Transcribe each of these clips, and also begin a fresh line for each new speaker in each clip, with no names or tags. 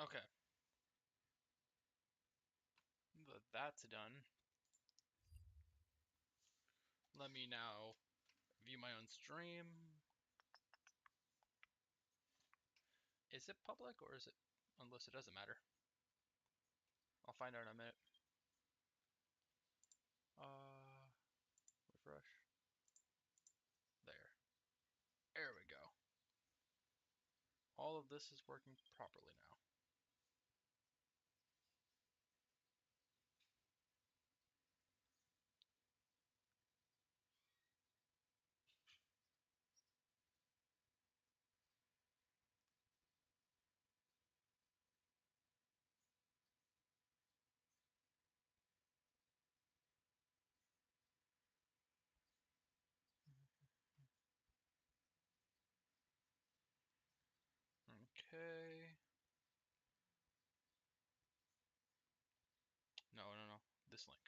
Okay. That's done. Let me now view my own stream. Is it public or is it unlisted? It doesn't matter. I'll find out in a minute. Refresh. There. There we go. All of this is working properly now. Okay. No. This link.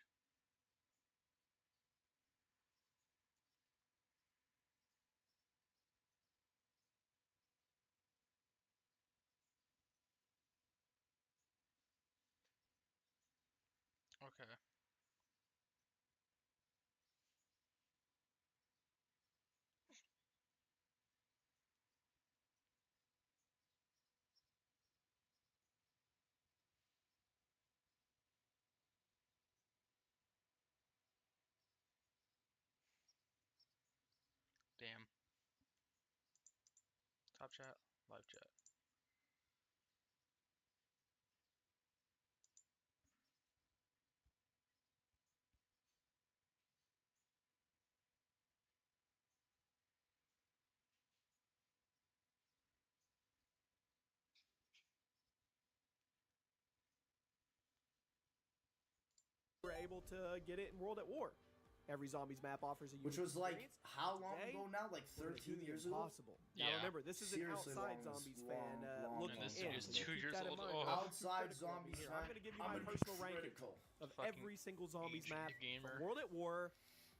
Okay. Damn. Top chat, live chat.
We're able to get it in World at War. Every Zombies map offers a unique
Which was like,
experience.
how long
Today,
ago now? Like 13 years ago?
Possible. Now
Yeah.
remember, this is
Seriously
an outside
long,
Zombies
long,
fan
long,
looking
And this
in.
is
So
2
keep
years
that in
old.
mind.
Oh.
We're
Outside
critical over
Zombies
here.
fan.
I'm going to give you
I'm
my
gonna be
personal ranking
critical
of
Fucking
every single Zombies
ancient
map
gamer.
from World at War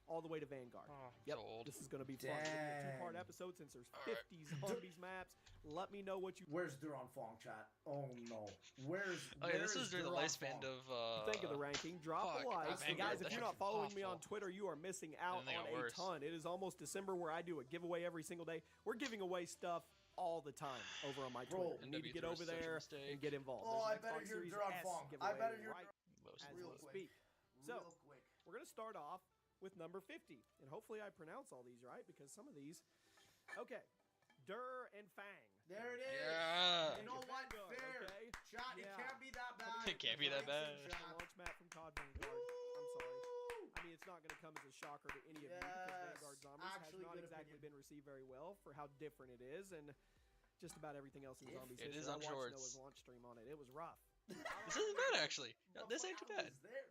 all the way to Vanguard.
Oh,
Yep,
so old.
this is going to be fun. It's gonna be a
Dang.
two-part episode since there's
Alright.
50 Zombies maps. Let me know what you
Where's Duron Fong chat? Oh no. Where's
Oh yeah,
where
this
is
is during the
Duron
lifespan
Fong?
of
think of the ranking. Drop a
fuck,
like. And
Vanguard,
guys,
that
if you're
shit's
not following me on
awful.
Twitter, you are missing out
And they
on
got
a
worse.
ton. It is almost December where I do a giveaway every single day. We're giving away stuff all the time over on my
Bro,
Twitter. You need to get
NW3
over
was such a
there
mistake.
and get involved.
Oh, I
There's an
better
Xbox
hear
Series
Duron
S
Fong. I
giveaway
better hear
right as
real
we
quick.
speak. So,
Real quick.
we're going to start off with number 50. And hopefully I pronounce all these right because some of these... Okay. Dur and Fang.
There it is.
Yeah.
You know what?
Vanguard,
Fair.
okay?
Chat, it
Yeah.
can't be that bad.
It can't be that bad.
The launch map from COD Vanguard. I'm sorry. I mean, it's not going to come as a shocker to any of you because
Yes.
Vanguard Zombies has
Actually,
not
good
exactly
opinion.
been received very well for how different it is and just about everything else in
If
Zombies
it
history.
is
I
on
watched
shorts.
Noah's launch stream on it. It was rough.
This isn't bad actually. No, this ain't too
I
bad.
was there.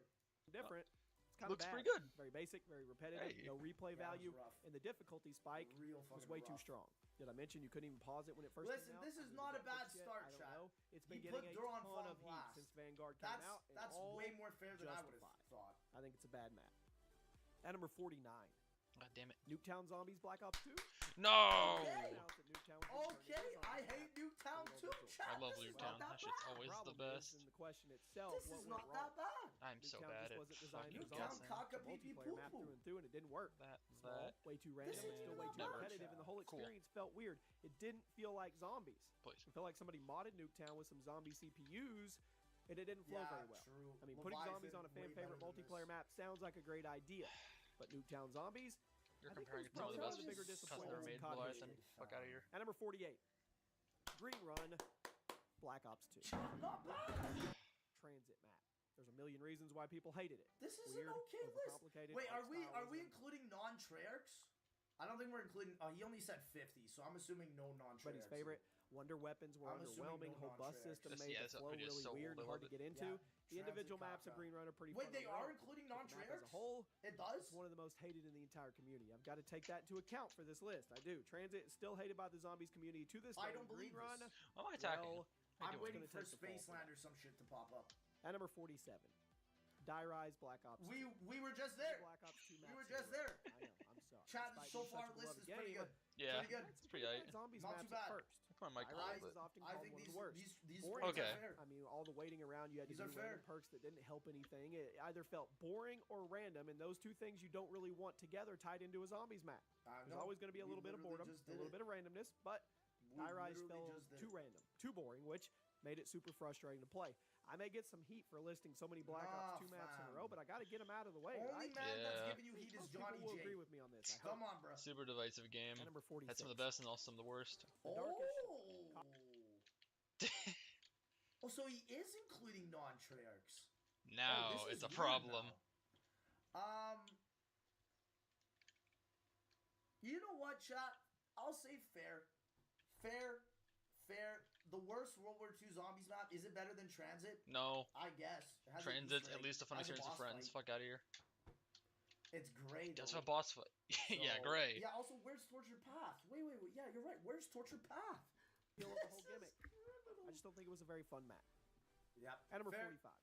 Different. It's kind
Looks
of bad.
pretty good.
Very basic, very repetitive,
Hey.
no replay
Yeah, it was
value,
rough.
and the difficulty spike
Real
was
fucking
way too
rough.
strong. Did I mention you couldn't even pause it when it first
Listen,
came out?
this
I
is
mean,
not
did
a
that
bad
fix yet?
start,
I don't
chat.
know. It's been
He
getting
put
a
Duron
ton
Fong
of heat
last.
since Vanguard came out. and
That's
all
way more fair than I would have
justified.
thought.
I think it's a bad map. At number 49,
God damn it.
Nuketown Zombies Black Ops 2.
No.
Okay.
Announced that Nuketown was gonna turn
Okay,
into a
I
zombie
hate
map.
Nuketown too, chat.
I love
This is
Nuketown.
not
That
that
shit's
bad.
always the
Problem
best.
is, in the question itself,
This
what
is
went
not
wrong?
that bad.
I'm so
Nuketown
bad
just
at
wasn't designed
fucking
for
Nuketown
zombies.
guessing.
cock-
It's a
Cock-a-pee-pee
multiplayer map
poo-poo.
through and through, and it didn't work.
That.
Way too
This
random,
isn't
and still
even
way
that
too
bad,
repetitive, and the whole
Cool.
experience felt weird. It didn't feel like zombies.
Please.
It felt like somebody modded Nuketown with some zombie CPUs, and it didn't flow
Yeah,
very well.
true.
I mean, putting
Leviathan,
zombies on a
way
fan favorite
better than
multiplayer
this.
map sounds like a great idea, but Nuketown Zombies.
You're
I think
comparing
it
it
was
to one of the
probably
best
one of the bigger
custom
disappointments in
made
COD
Leviathan.
history.
Fuck out of here.
At number 48, Green Run, Black Ops 2
Not bad.
transit map. There's a million reasons why people hated it.
This is
Weird,
an okay list.
overcomplicated,
Wait, are we
art-stylism.
including non-Treyarchs? I don't think we're including. He only said 50, so I'm assuming no non-Treyarchs.
Everybody's favorite. Wonder weapons were
I'm assuming
underwhelming.
no
Whole bus
non-Treyarchs.
system
This-
made
yeah,
the
this
flow
upgrade is
really
so
weird
old, I
and hard
love
to
it.
get into.
Yeah,
The individual
transit
maps of
caca.
Green Run are pretty
Wait,
fun
they
to
are
run,
including
but the map as a
non-Treyarchs?
whole,
It
it's
does?
one of the most hated in the entire community. I've got to take that into account for this list. I do. Transit is still hated by the zombies community to this day.
I don't
Green
believe
Run,
this.
Why am I attacking?
well,
How you
I'm
doing?
waiting
gonna
for
take the fall for
Spaceland
that.
or some shit to pop up.
at number 47, Die Rise Black Ops 2.
We were just there.
Black Ops 2
We
maps
were
are
just
great.
there.
I know. I'm sorry.
Chat,
Despite
so
being
far
such a
list
beloved
is pretty
game,
good.
Yeah,
Pretty good.
it's pretty light.
Zombies
Not
maps
too bad.
at first.
Come on, Mike.
High
A
rise
little
is
bit.
often
I
called
think
one of
these
the worst.
these
Boring
points
Okay.
are fair.
I mean, all the waiting around, you had to
These
do
are
random
fair.
perks that didn't help anything. It either felt boring or random, and those two things you don't really want together tied into a zombies map. There's always going to be a little bit of boredom, a little bit of randomness, but high rise felt too random, too boring, which made it super frustrating to play. I may get some heat for listing so many Black Ops 2 maps in a row, but I got to get them out of the way,
Only
right?
man that's
Yeah.
giving you heat is
Most
Johnny
people will
J.
agree with me on this. I
Come
hope.
on, bro.
Super divisive game.
At number 46.
Had some of the best and also some of the worst.
The darkest.
Oh, so he is including non-Treyarchs.
Now
this
it's
is
a
weird
problem.
now. You know what, chat? I'll say fair. The worst World War II Zombies map, is it better than Transit?
No.
I guess. It has a
Transit,
Easter
at
egg,
least a fun
has
experience with
boss
friends.
fight.
Fuck out of here.
It's great.
Just
though.
a boss fight. Yeah,
So-
great.
Yeah, also, where's Tortured Path? Wait. Yeah, you're right. Where's Tortured Path?
Feel of the whole gimmick. I just don't think it was a very fun map.
Yep.
At number
fair.
45.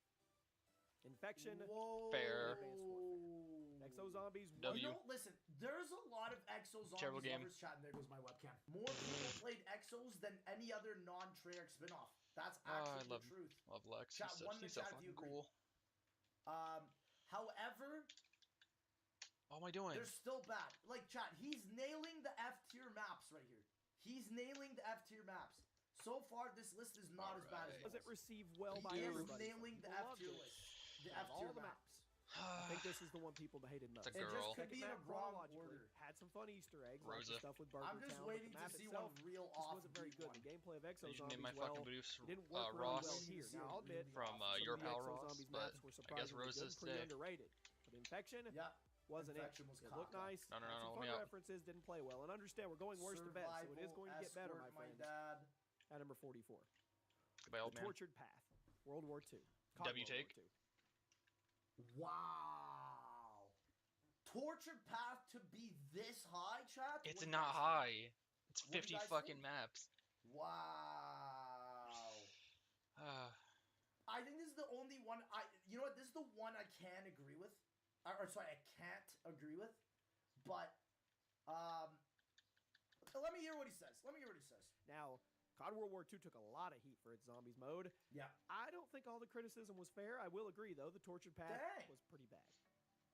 Infection.
Whoa.
Fair.
Advanced Exo Zombies.
W.
You know, listen, there's a lot of Exo
Terrible
Zombies
game.
lovers chat, and there goes my webcam. More people played Exos than any other non-Treyarch spin-off. That's actually the truth.
Love Lex.
Chat, one in the
He's so
chat if you
fucking
agree.
cool.
However,
What am I doing?
they're still bad. Like, chat, he's nailing the F-tier maps right here. He's nailing the F-tier maps. So far, this list is not as bad as
Was it received well by
He is
everybody?
nailing the
People loved
F-tier
it.
list. The
Out of
F-tier
all the
maps.
I think this is the one people hated most.
It's a
It
girl.
just could
Second
be in a
map
wrong
chronologically
order.
had some fun Easter eggs, like the
Rosa.
stuff with Burger
I'm just
Town,
waiting
but the
to
map
see
itself
one real
just
off
wasn't very good. The gameplay of Exo
You can name my
Zombies, well,
fucking beliefs
it didn't work really
Ross
well here. Now, I'll admit,
from
some of
your
the
pal
Exo
Ross,
Zombies
but
maps were
I guess
surprisingly
Rosa's
good and pretty
stay.
underrated. But Infection
Yeah.
wasn't
Infection
it.
was
It looked
caca.
nice.
No,
had some
let
fun
me out.
references, didn't play well. And understand, we're going worst to best, so it is going to get better, my
Escort
friends.
dad.
At number 44.
Goodbye,
The
old man.
Tortured Path. World War II.
W take.
Wow. Tortured Path to be this high, chat?
It's
What do you
not
guys
high. It's
What do you
50
guys
fucking
think?
maps.
think? Wow. I think this is the only one you know what, this is the one I can agree with. Or sorry, I can't agree with. But let me hear what he says.
Now, COD World War II took a lot of heat for its zombies mode.
Yeah.
I don't think all the criticism was fair. I will agree, though, the Tortured Path
Dang.
was pretty bad.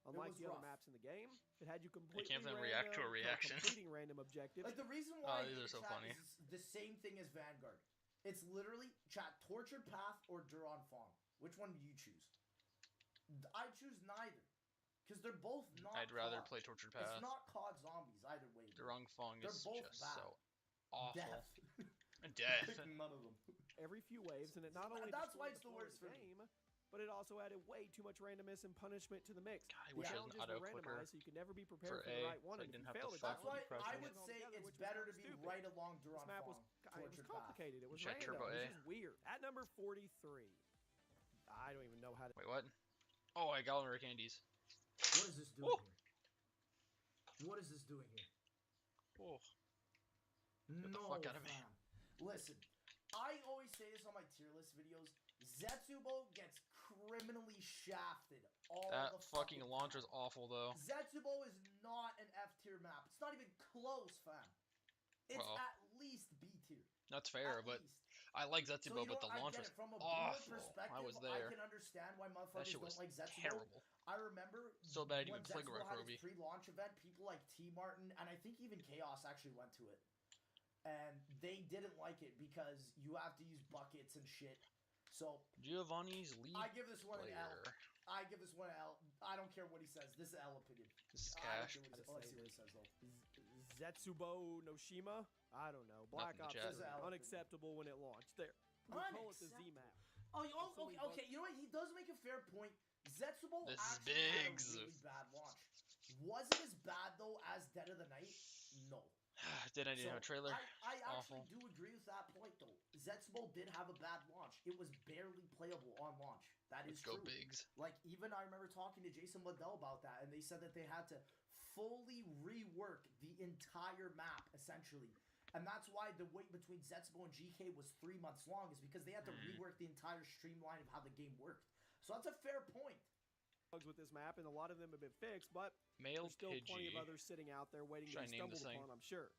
Unlike
was
the other
rough.
maps in the game, it had you completely
can't even
random,
react to a reaction.
completing random objectives.
Like the reason why
these are so
chat
funny.
is the same thing as Vanguard. It's literally chat Tortured Path or Duran Fong. Which one do you choose? I choose neither. Because they're both not
I'd rather
COD.
play Tortured
It's
Path.
not COD zombies either way.
The wrong Fong
They're
is
both
just
bad.
so awful.
Death.
Death.
Pick none of them.
Every few waves, and it not only
That's
destroyed
why it's the
flow of
worst for me.
game, but it also added way too much randomness and punishment to the mix.
God, I
The
wish there was an
challenges were
auto clicker
randomized, so you could never be
for
prepared for
A,
the right one,
so I
and if
didn't
you
have to
failed at
That's
that one,
why
you
press
I
it.
would say
altogether,
it's
which was
better
kinda
to be
stupid.
right along Duran
This map was,
Fong.
it was
Tortured Path.
complicated. It was
Check
random.
Turbo
It was
A.
just weird. At number 43, I don't even know how to.
Wait, what? Oh, I got Gallagher candies.
What is this doing here? What is this doing here?
Oh,
No,
the fuck out of me.
fam. Listen, I always say this on my tier list videos. Zetsubo gets criminally shafted all
that
the
fucking launcher's
time.
awful though.
Zetsubo is not an F tier map. It's not even close, fam. It's
Well,
at least B tier.
That's fair,
At
but
least.
I like
So,
Zetsubo,
you know
but the
what? I get
launcher's
it. From a
awful.
viewer perspective,
I was
I
there.
can understand why
That
motherfuckers
shit
don't
was
like Zetsubo.
terrible.
I remember
So bad you
when
could play
Zetsubo had
Roby.
its pre-launch event, people like T. Martin, and I think even Chaos actually went to it. And they didn't like it because you have to use buckets and shit. So,
Giovanni's lead
I give this one an L.
player.
I give this one an L. I don't care what he says. This is an L opinion.
This is
I don't
cash.
care what he says.
How to
Let's
say
see what he
this.
says, though.
Zetsubo Noshima? I don't know. Black
Nothing
Ops
to chat.
is unacceptable when it launched. There. We'll call it the Z map.
Oh, okay. You know what? He does make a fair point. Zetsubo
This is
actually had a
Biggs.
really bad launch. Was it as bad, though, as Dead of the Night? No.
Did I need
So,
a trailer?
I actually
Awful.
do agree with that point, though. Zetsubo did have a bad launch. It was barely playable on launch. That is
Let's go
true.
Biggs.
Like, even I remember talking to Jason Liddell about that, and they said that they had to fully rework the entire map, essentially. And that's why the wait between Zetsubo and GK was 3 months long, is because they had to rework the entire streamline of how the game worked. So that's a fair point.
Bugs with this map, and a lot of them have been fixed, but
Male
there's still plenty of
Pidgey.
others sitting out there waiting
Should
to be
I name this
stumbled
thing?
upon, I'm sure.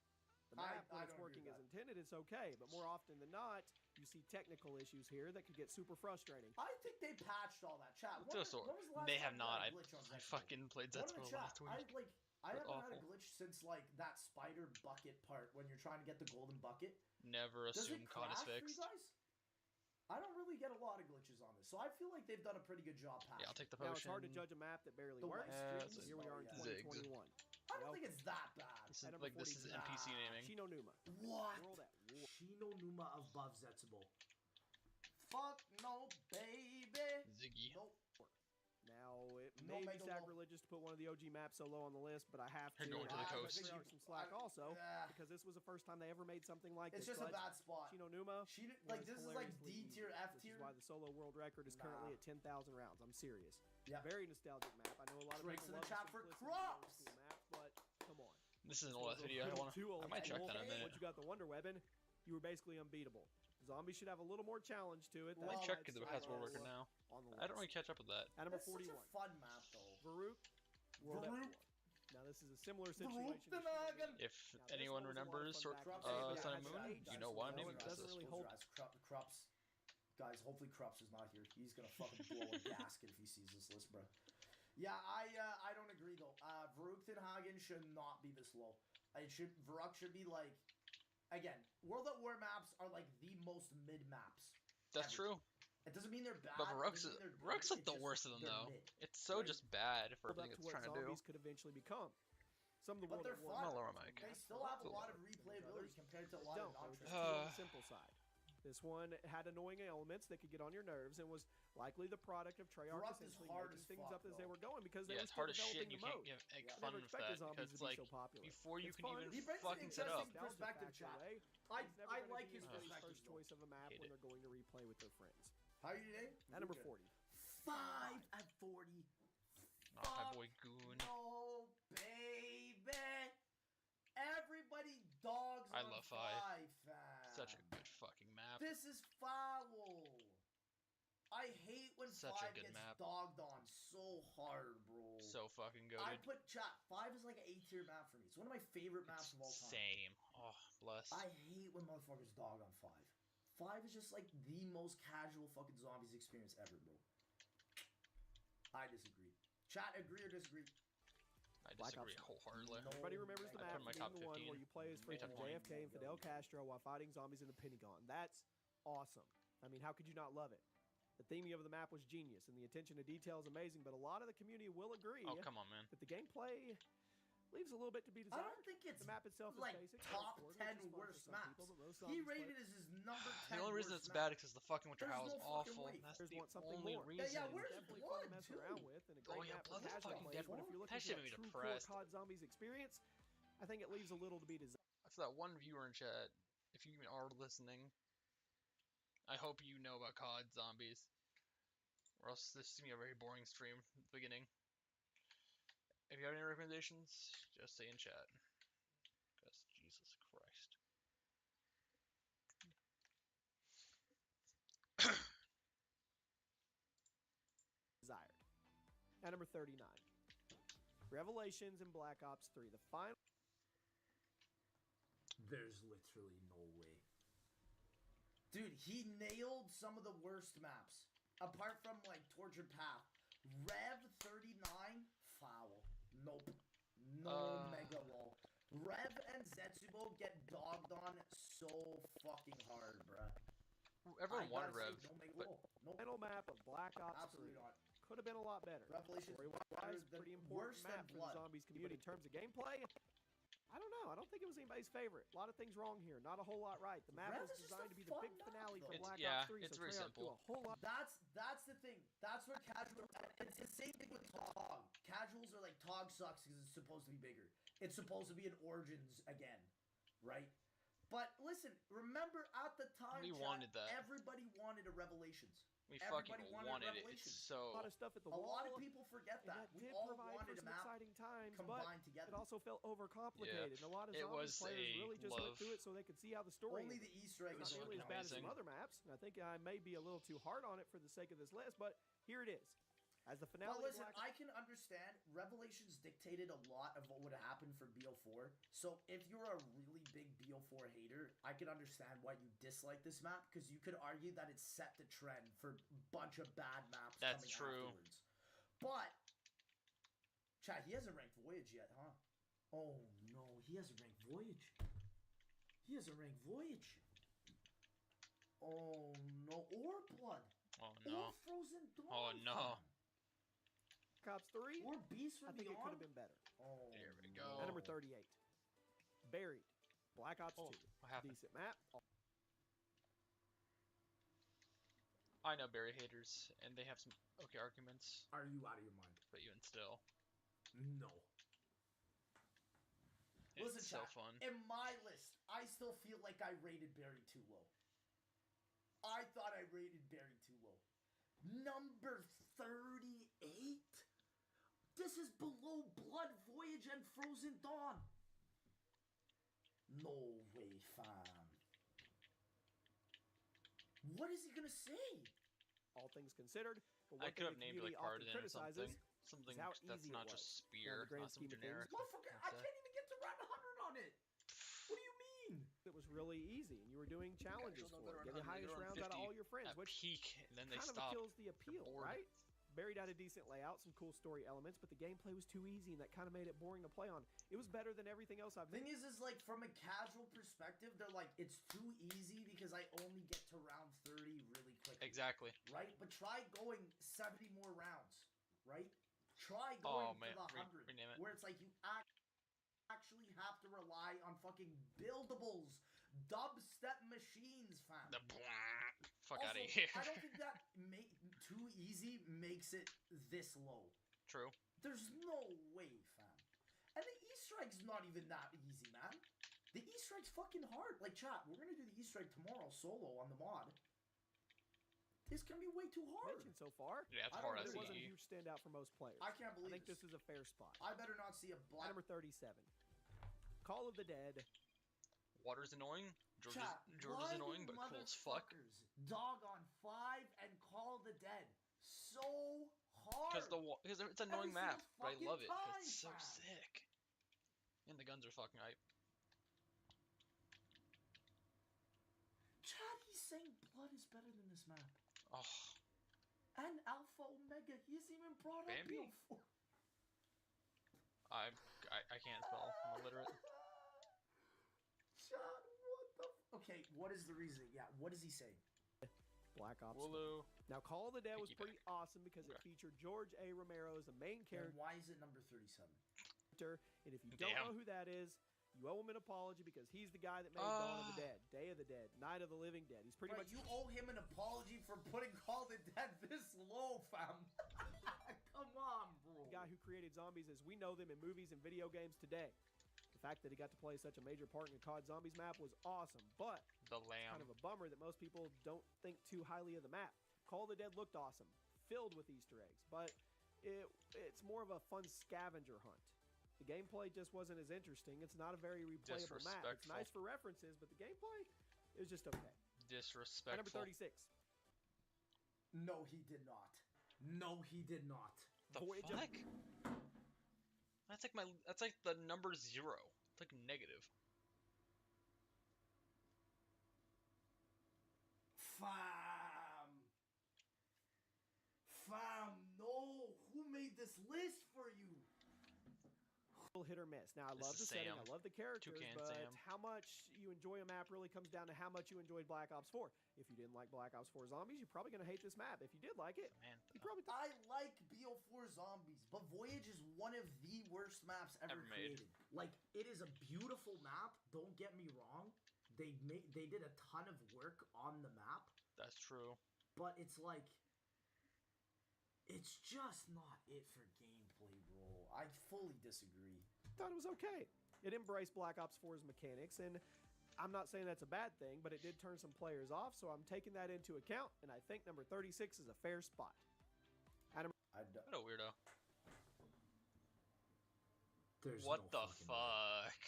The
I
map, when
don't
it's
agree
working
with
as
that.
intended, it, it's okay. But more often than not, you see technical issues here that could get super frustrating.
I think they patched all that. Chat. When was the last
they
time
have not.
you had a glitch on
I
Zetsubo?
fucking played Zetsubo last week.
I haven't had a glitch since like that spider bucket part when you're trying to get the golden bucket.
Never assume COD is fixed.
For you guys? I don't really get a lot of glitches on this, so I feel like they've done a pretty good job patching.
Yeah, I'll take the potion.
Now, it's hard to judge a map that barely works. Here we are in 2021.
I don't think it's that bad.
This is NPC naming.
Shinonuma.
What? Shinonuma above Zetsubo. Fuck no, baby.
Ziggy.
Nope.
Now, it may be sacrilegious to put one of the OG maps so low on the list, but I have to
going to the coast.
give some slack also, because this was the first time they ever made something like this.
It's just a bad spot.
Shinonuma.
This is like D tier, F tier.
This is why the solo world record is currently at 10,000 rounds. I'm serious.
Yeah.
Very nostalgic map. I know a lot of people love the simplicity of the map, but come on.
This is an old video. I might check that in a minute.
Once you got the Wonder Weapon, you were basically unbeatable. Zombies should have a little more challenge to it.
I might check the has world record now. I don't really catch up with that.
At number 41.
Such a fun map though.
Varuk. Now this is a similar situation.
If anyone remembers Sun and Moon, you know why I'm naming this.
Krups. Guys, hopefully Krups is not here. He's gonna fucking blow a gasket if he sees this list, bro. Yeah, I don't agree though. Varuktenhagen should not be this low. Varuk should be like, again, World at War maps are like the most mid maps.
That's true.
It doesn't mean they're bad.
But Varuk's like the worst of them though.
Mid.
It's so just bad for everything it's trying to do.
Zombies could eventually become. Some of the
World at War.
I'm gonna lower my mic.
They still have a lot of replayability compared to a lot of non-traditional.
On the simple side. This one had annoying elements that could get on your nerves and was likely the product of Treyarch essentially making things up as they were going because they were still developing the mode.
You can't get fun with that because it's like before you can even fucking set up.
Perspective, chat. I like his
first choice of a map when they're going to replay with their friends.
How are you today?
At number 40.
5 at 40.
Oh, my boy Goon.
No, baby. Everybody dogs
I
on
love
5, fam.
Such a good fucking map.
This is foul. I hate when 5 gets dogged on so hard, bro.
So fucking good.
I put chat. 5 is like an A tier map for me. It's one of my favorite maps of all time.
Same. Oh, bless.
I hate when motherfuckers dog on 5. 5 is just like the most casual fucking zombies experience ever, bro. I disagree. Chat, agree or disagree?
I disagree wholeheartedly.
Everybody remembers the map being the one where you play as freaking JFK and Fidel Castro while fighting zombies in the Pentagon. That's awesome. I mean, how could you not love it? The theming of the map was genius, and the attention to detail is amazing, but a lot of the community will agree
come on, man.
that the gameplay leaves a little bit to be desired.
I don't think it's
the map itself
like
is basic,
top 10 worst maps. He rated as his number 10
The only reason it's bad is because the fucking Winter Howl is awful. That's the only reason.
Yeah, where's
definitely fun to mess around with, and a great map for casual players. But if you're looking for a true core COD Zombies experience, I think it leaves a little to be desired.
For that one viewer in chat, if you even are listening, I hope you know about COD Zombies, or else this is gonna be a very boring stream at the beginning. If you have any recommendations, just say in chat. Because Jesus Christ.
Desired. At number 39. Revelations in Black Ops 3. The final.
There's literally no way. Dude, he nailed some of the worst maps. Apart from, like, Tortured Path. Rev 39, foul. Nope. No Mega Wall. Rev and Zetsubo get dogged on so fucking hard, bruh.
Everyone wanted Rev.
No Mega Wall. Nope.
Final map of Black Ops
Absolutely
3
not.
could have been a lot better.
Revelations
Story-wise, pretty important map for the Zombies community in terms of gameplay. I don't know. I don't think it was anybody's favorite. A lot of things wrong here. Not a whole lot right. The map was designed to be the big finale for Black Ops 3.
It's
so
very simple.
A whole lot.
That's the thing. That's where casual. It's the same thing with TOG. Casuals are like TOG sucks because it's supposed to be bigger. It's supposed to be an Origins again, right? But listen, remember at the time,
we wanted that.
Everybody wanted a Revelations.
We fucking wanted it. It's so.
A lot of stuff at the
wall. A lot of people forget
that.
We all wanted
some exciting times,
combined together.
It also felt overcomplicated.
Yeah.
And a lot of Zombies players really just went through it so they could see how the story.
Only the Easter egg
was not nearly as bad as some other maps. And I think I may be a little too hard on it for the sake of this list, but here it is. As the finale,
but listen, I can understand. Revelations dictated a lot of what would have happened for BO4. So if you're a really big BO4 hater, I can understand why you dislike this map, because you could argue that it set the trend for a bunch of bad maps coming afterwards. But, chat, he hasn't ranked Voyage yet, huh? Oh no, he hasn't ranked Voyage. He hasn't ranked Voyage. Oh no, or Blood.
Oh no.
Or Frozen Dawn.
Oh no.
Cops 3,
or Beast from
I think
Beyond.
it could have been better.
Oh,
there we go.
At number 38, Buried, Black Ops 2.
What happened?
Decent map.
I know Barry haters, and they have some okay arguments.
Are you out of your mind?
But even still.
No.
It's
Listen,
so
chat,
fun.
in my list, I still feel like I rated Barry too low. I thought I rated Barry too low. Number 38? This is below Blood, Voyage, and Frozen Dawn. No way, fam. What is he gonna say?
All things considered, but
I
one
could
thing
have
the
named
community
like
often
Paladin or something.
criticizes
Something
how
that's
easy
not
it
just
was.
spear,
grand
not some
scheme of
generic.
things.
Motherfucker, I can't even get to round 100 on it. What do you mean?
It was really easy, and you were doing challenges for it. Get the highest rounds out of all your friends,
at
which
peak, and then they
kind of
stop.
kills the appeal,
board.
right? Buried had a decent layout, some cool story elements, but the gameplay was too easy, and that kind of made it boring to play on. It was better than everything else I've
Thing is like from a casual perspective, they're like, it's too easy because I only get to round 30 really quickly.
Exactly.
Right? But try going 70 more rounds, right? Try going to the 100,
rename it.
where it's like you actually have to rely on fucking buildables, dubstep machines, fam.
The fuck
also,
out of here.
I don't think that too easy makes it this low.
True.
There's no way, fam. And the Easter egg's not even that easy, man. The Easter egg's fucking hard. Like, chat, we're gonna do the Easter egg tomorrow solo on the mod. It's gonna be way too hard.
mentioned so far.
Yeah, it's
I
hard
don't
as
It wasn't a
E.
huge standout for most players.
I can't
I
believe
think this is a fair spot.
I better not see a
At
black.
number 37, Call of the Dead.
Water's annoying. George
Chat,
is annoying, but cool as fuck.
Dog on 5 and Call of the Dead. So hard.
Because it's an annoying
Every
map, but I
single
love it.
fucking
It's so
time, fam.
sick. And the guns are fucking hype.
Chat, he's saying Blood is better than this map.
Oh,
And Alpha Omega, he hasn't even brought up
Bambi?
BO4.
I can't spell. I'm illiterate.
Chat, what the okay, what is the reason? Yeah, what does he say?
Black Ops.
Wooloo.
Now, Call of the Dead was
Piggyback.
pretty awesome because it
Okay.
featured George A. Romero as the main
And
character.
why is it number 37?
And if you don't
Damn.
know who that is, you owe him an apology because he's the guy that made Dawn of the Dead, Day of the Dead, Night of the Living Dead. He's pretty
Right,
much
you owe him an apology for putting Call of the Dead this low, fam. Come on, bro.
the guy who created zombies as we know them in movies and video games today. The fact that he got to play such a major part in the COD Zombies map was awesome, but
The
it's
lamb.
kind of a bummer that most people don't think too highly of the map. Call of the Dead looked awesome, filled with Easter eggs, but it's more of a fun scavenger hunt. The gameplay just wasn't as interesting. It's not a very replayable map. It's
Disrespectful.
nice for references, but the gameplay is just okay. At
Disrespectful.
number 36,
No, he did not. No, he did not.
The
Voyage of-
fuck? That's like the number 0. It's like negative.
Fam, no. Who made this list for you?
hit or miss. Now, I
This
love
is
the setting,
Sam.
I love the characters,
Toucan
but
Sam.
how much you enjoy a map really comes down to how much you enjoyed Black Ops 4. If you didn't like Black Ops 4 Zombies, you're probably going to hate this map. If you did like it,
Man,
you probably
I like BO4 Zombies, but Voyage is one of the worst maps ever
Ever made.
created. Like, it is a beautiful map, don't get me wrong. They did a ton of work on the map,
that's true.
but it's like, it's just not it for gameplay, bro. I fully disagree.
thought it was okay. It embraced Black Ops 4's mechanics, and I'm not saying that's a bad thing, but it did turn some players off, so I'm taking that into account, and I think number 36 is a fair spot.
I
What a weirdo.
There's
What
no
the
fucking way.
fuck?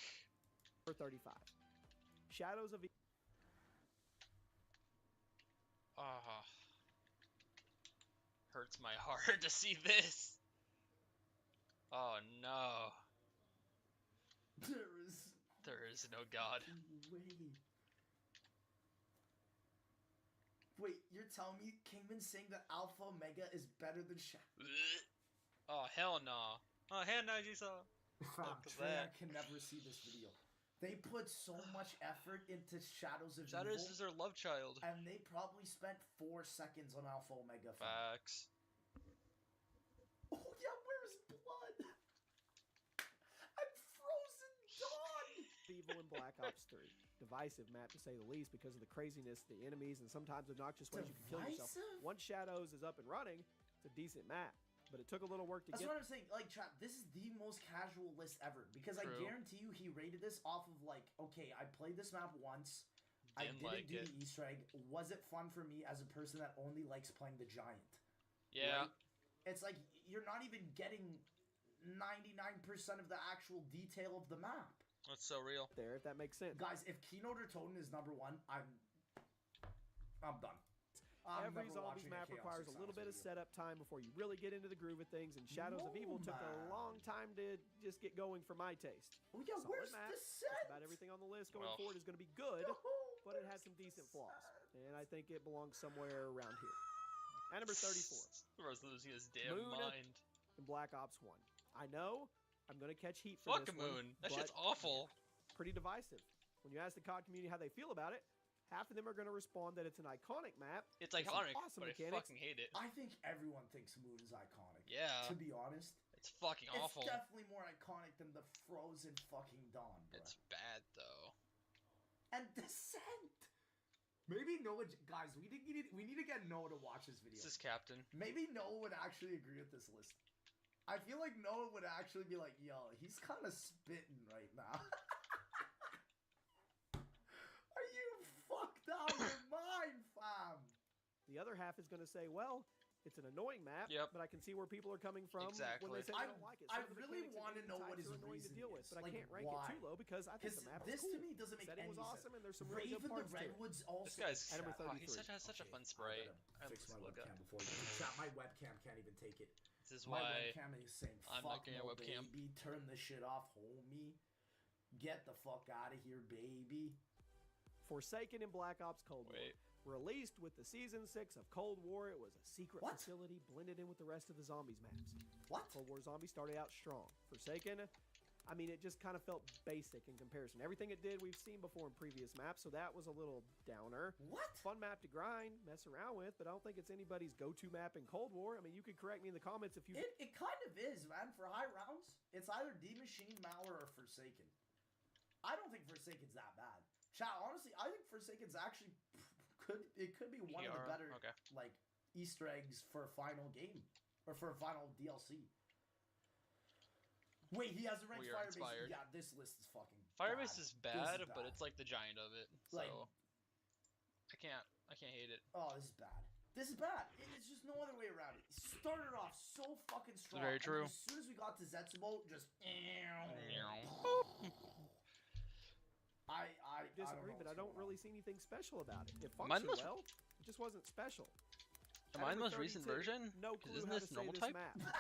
Number 35, Shadows of...
Ah. Hurts my heart to see this. Oh no. There is no God.
Way. Wait, you're telling me Kingman's saying that Alpha Omega is better than Shadow?
Oh hell no. Oh hell no, Jigsaw.
I can never see this video. They put so much effort into Shadows of Evil.
Shadows is their love child.
And they probably spent 4 seconds on Alpha Omega.
Facts.
Oh yeah, where's blood? I'm frozen Dawn!
Evil in Black Ops 3. Divisive map to say the least because of the craziness, the enemies, and sometimes obnoxious ways you can kill yourself. Once Shadows is up and running, it's a decent map. But it took a little work to
That's what I'm saying. Like, Trap, this is the most casual list ever. Because I guarantee you he rated this off of, like, okay, I played this map once. I didn't do the Easter egg. Was it fun for me as a person that only likes playing the Giant?
Yeah.
Right? It's like, you're not even getting 99% of the actual detail of the map.
That's so real.
There, if that makes sense.
Guys, if Keynote or Toten is number 1, I'm done.
Every zombies map requires a little bit of setup time before you really get into the groove of things, and Shadows of Evil took a long time to just get going for my taste.
Oh yeah, where's the set?
Just about everything on the list going forward is going to be good, but it has some decent flaws, and I think it belongs somewhere around here. At number 34.
Bro's losing his damn
Moon
mind.
In Black Ops 1. I know I'm going to catch heat for
this
one.
Moon. That shit's awful.
Pretty divisive. When you ask the COD community how they feel about it, half of them are going to respond that it's an iconic map.
It's iconic,
awesome
but
mechanics.
I fucking hate it.
I think everyone thinks Moon is iconic.
Yeah.
To be honest.
It's fucking awful.
It's definitely more iconic than the Frozen fucking Dawn, bro.
It's bad, though.
And Descent! Maybe Noah... Guys, we need to get Noah to watch this video.
This is Captain.
Maybe Noah would actually agree with this list. I feel like Noah would actually be like, yo, he's kind of spitting right now. Are you fucked out of your mind, fam?
The other half is going to say, well, it's an annoying map, but I can see where people are coming from when they say they don't like it.
I really want to know what his reason
to deal with, but
like,
I can't rank it too low because I think the map is
to
cool.
me doesn't make any
was
sense.
Awesome, and there's some really good parts
the Redwoods
to it.
Also,
this guy's
at number 33.
He has such a fun sprite.
Fix my webcam before you chat. My webcam can't even take it.
This is
my
why
webcam is saying,
I'm
fuck
not getting a webcam.
Baby, turn this shit off, homie. Get the fuck out of here, baby.
Forsaken in Black Ops Cold War. Released with the Season 6 of Cold War, it was a secret facility blended in with the rest of the Zombies maps. Cold War Zombies started out strong. Forsaken, I mean, it just kind of felt basic in comparison. Everything it did, we've seen before in previous maps, so that was a little downer. Fun map to grind, mess around with, but I don't think it's anybody's go-to map in Cold War. I mean, you could correct me in the comments if you...
It kind of is, man. For high rounds, it's either D-Machine, Malware, or Forsaken. I don't think Forsaken's that bad. Chat, honestly, I think Forsaken's actually... It could be one of the better like Easter eggs for a final game or for a final DLC. Wait, he hasn't ranked Firebase.
Inspired.
Yeah, this list is fucking
Firebase
bad.
is bad, but it's like the Giant of it. So
like,
I can't hate it.
Oh, this is bad. This is bad. It's just no other way around it. He started off so fucking strong.
Very true.
As soon as we got to Zetsubo, just I
disagree, but I don't really see anything special about it. It functioned well. It just wasn't special.
Am I the most recent version?
No clue
isn't
how
this
to
normal
say
type?
This map.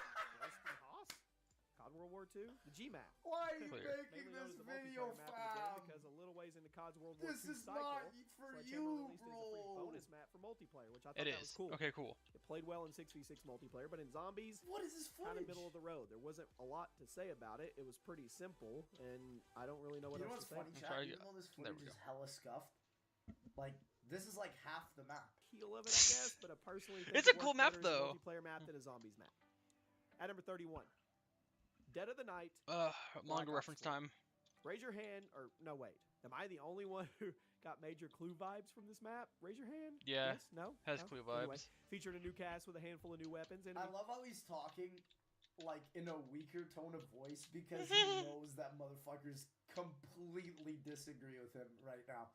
COD World War II, the G map.
Why are you making this video, fam?
Because a little ways into COD's World War II cycle,
this is not for you, bro.
A free bonus map for multiplayer, which I thought that was cool.
Okay, cool.
It played well in 6v6 multiplayer, but in Zombies,
what is this footage?
Kind of middle of the road. There wasn't a lot to say about it. It was pretty simple, and I don't really know what else to say.
Funny, chat? Even though this footage is hella scuffed, like this is like half the map.
Heel of it, I guess, but I personally think
it's a cool map though.
Multiplayer map than a Zombies map. At number 31. Dead of the Night.
Longer reference time.
Raise your hand, or no, wait. Am I the only one who got major Clue vibes from this map? Raise your hand.
Yeah.
Yes? No?
Has
no?
Clue vibes.
Anyway, featured a new cast with a handful of new weapons.
I love how he's talking like in a weaker tone of voice because he knows that motherfuckers completely disagree with him right now.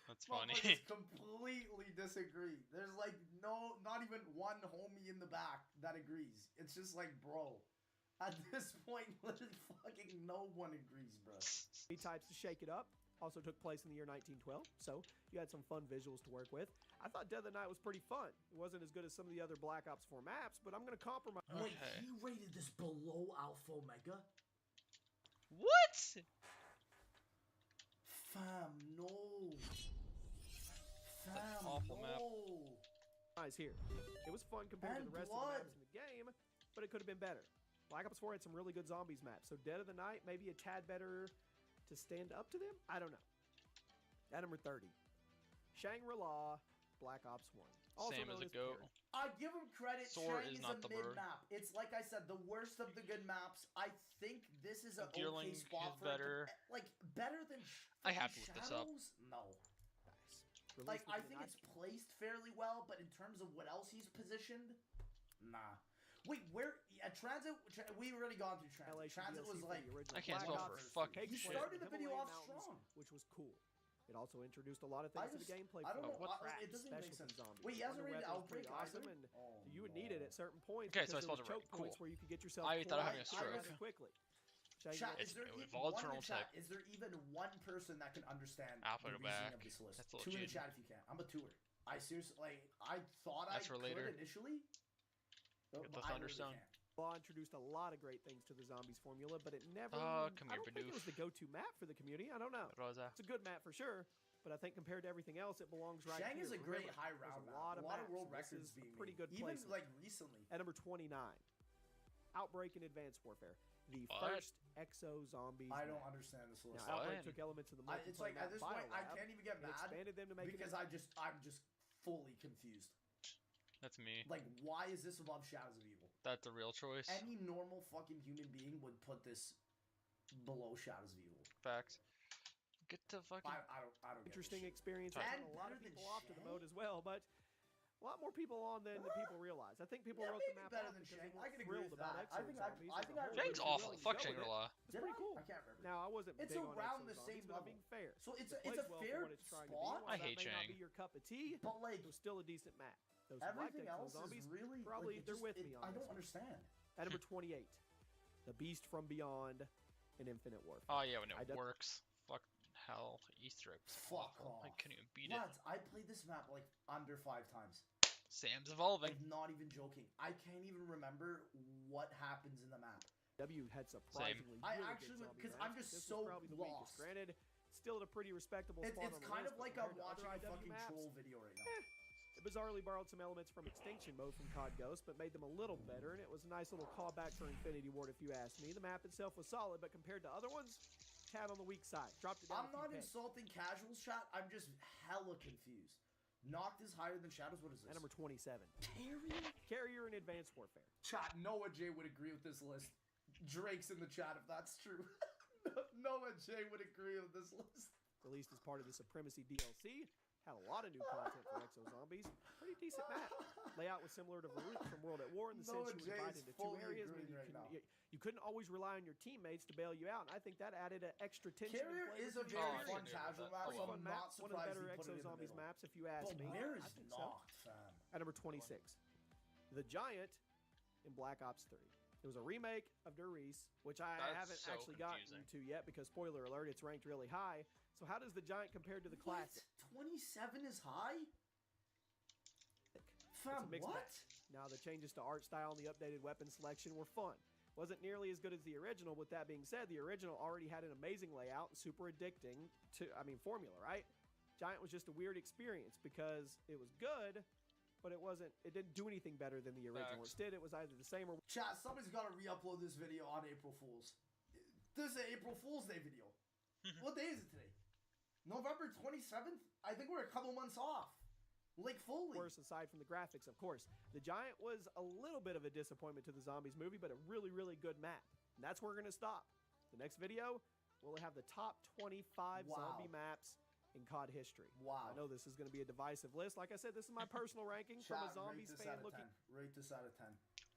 That's funny.
Completely disagree. There's like not even one homie in the back that agrees. It's just like, bro, at this point, literally fucking no one agrees, bro.
He types to shake it up. also took place in the year 1912, so you had some fun visuals to work with. I thought Dead of the Night was pretty fun. It wasn't as good as some of the other Black Ops 4 maps, but I'm going to compromise.
Wait, he rated this below Alpha Omega?
What?
Fam, no. Fam,
awful
no.
map.
Here. It was fun compared to the rest of the maps in the game, but it could have been better. Black Ops 4 had some really good zombies maps, so Dead of the Night maybe a tad better to stand up to them? I don't know. At number 30, Shangri-La, Black Ops 1. Also
Same as a
known
goat.
I give him credit.
Sword
Shang
is
is
not
a
the
mid
bird.
map. It's like I said, the worst of the good maps. I think this is an
Gearling
okay spot
is
for
better.
It. Like better than.
I have to look this up.
Shadows? No.
Nice.
Like I think it's placed fairly well, but in terms of what else he's positioned, nah. Wait, where? Transit. We already gone through Transit. Transit was like.
I can't spell for fucking
He
shit.
started the video off strong,
which was cool. It also introduced a lot of things to the gameplay.
I don't know.
What
it doesn't make sense.
Zombies.
Wait, he hasn't rated Outbreak
awesome,
either?
and you would need it at certain points.
Okay, so I
because
spelled
there
it
was
right.
choke points
Cool.
where you could get yourself
I thought I
killed
was having a
rather
stroke.
quickly.
Chat,
It's
is there
evolved
one in
terminal
chat?
type.
Is there even one person that can understand
I'll
the
put it
reasoning
back.
of this list?
That's a little
Two in the
cheating.
chat if you can. I'm a tour. I seriously, like, I thought
That's
I
for
could
later.
initially.
Get the
but I
Thunderstone.
really can't.
Law introduced a lot of great things to the zombies formula, but it never.
Come
I
here,
don't think it was the go-to map for the community. I don't know.
What was that?
It's a good map for sure, but I think compared to everything else, it belongs right
Shang
here.
is a great
Remember,
high
there's
round
a
map.
lot of maps,
world
and this
records
is
being
a pretty
made.
good
Even
placement.
like recently.
At number 29, Outbreak and Advanced Warfare, the
What?
first Exo Zombies.
I don't
map.
understand this list.
Now, Outbreak
What?
took elements of the
It's like
multiplayer
at this
map
point I
Biolab
can't even get
and
mad
expanded them to make
because
it.
I'm just fully confused.
That's me.
Like, why is this above Shadows of Evil?
That's a real choice.
Any normal fucking human being would put this below Shadows of Evil.
Facts. Get the fucking.
I don't get
Interesting
this shit.
experience.
Sorry.
And a lot of
better than
people off to the
Shang?
mode as well, but a lot more people on than the people realize. I think people
Yeah,
wrote the
maybe
map
better
off
than
because
Shang.
they
I
weren't
can agree
thrilled
with
about
that.
Exo
I think
Zombies
I
as
think
a
I
whole.
Shang's
They were
awful.
willing to
Fuck
go with it.
Shangri-La.
It's pretty cool.
I can't remember.
Now, I wasn't
It's
big on
around
Exo
the
Zombies,
same
but I'm
level.
being fair.
So it's
It
a
plays well for
fair
what it's trying to be.
spot.
While
I
that
hate
may not
Shang.
be your cup of tea,
But like
it was still a decent map. Those who liked
everything
Exo
else
Zombies
is really
probably
like,
they're with me on
I
this
don't
one.
understand.
At number 28, The Beast from Beyond and Infinite Warfare.
Oh yeah, when
I
it
don't-
works. Fuck hell. Easter eggs.
Fuck
Awful. I
off.
couldn't even beat it.
Lads, I played this map like under 5 times.
Sam's evolving.
Like, not even joking. I can't even remember what happens in the map.
W had surprisingly
I
really
actually
good
would-
zombie
'cause I'm
maps.
just
This
so
was probably the
lost.
weakest. Granted, still at a pretty respectable
It's
spot on the
kind
list,
of
but
like I'm
compared to
watching
other
a
IW
fucking
maps,
troll video right now.
It bizarrely borrowed some elements from extinction mode from COD Ghost, but made them a little better, and it was a nice little callback for Infinity Ward if you ask me. The map itself was solid, but compared to other ones, tad on the weak side. Dropped it down
I'm
a few
not
pegs.
insulting casuals chat. I'm just hella confused. Noct is higher than Shadows. What is this?
At number 27,
Carrier?
Carrier and Advanced Warfare.
Chat, Noah J would agree with this list. Drake's in the chat if that's true. Noah J would agree with this list.
Released as part of the Supremacy DLC, had a lot of new content for Exo Zombies. Pretty decent map. Layout was similar to Varut from World at War in the
Noah
sense you
J
were divided
is
into two
fully
areas.
agreeing
Meaning
right now.
you couldn't always rely on your teammates to bail you out, and I think that added an extra tension. and
Carrier
flavor
is
to
a
the
very
I
fun
didn't
experience.
know
casual
that.
map,
Pretty
so
fun
I'm
map.
not
One of the
surprised
better
he put
Exo
it in the
Zombies
middle.
maps, if you ask
But
me.
where
I
is
think so.
Noct, fam?
At number 26, The Giant in Black Ops 3. It was a remake of Der Riese, which I
That's
haven't
so
actually gotten
confusing.
to yet because, spoiler alert, it's ranked really high. So how does The Giant compare to the
What?
classic?
27 is high?
It's
Fam,
a mixed
what?
bag. Now, the changes to art style and the updated weapon selection were fun. Wasn't nearly as good as the original. With that being said, the original already had an amazing layout and super addicting formula, right? Giant was just a weird experience because it was good, but it didn't do anything better than the original.
Facts.
Instead, it was either the same or
Chat, somebody's got to re-upload this video on April Fool's. This is an April Fool's Day video. What day is it today? November 27th? I think we're a couple months off. Like, fully.
worse aside from the graphics, of course. The Giant was a little bit of a disappointment to the Zombies movie, but a really, really good map. And that's where we're going to stop. The next video, we'll have the top 25 zombie maps in COD history.
Wow.
I know this is going to be a divisive list. Like I said, this is my personal ranking from a
Chat,
Zombies
rate this
fan
out of
looking.
10. Rate this out of 10.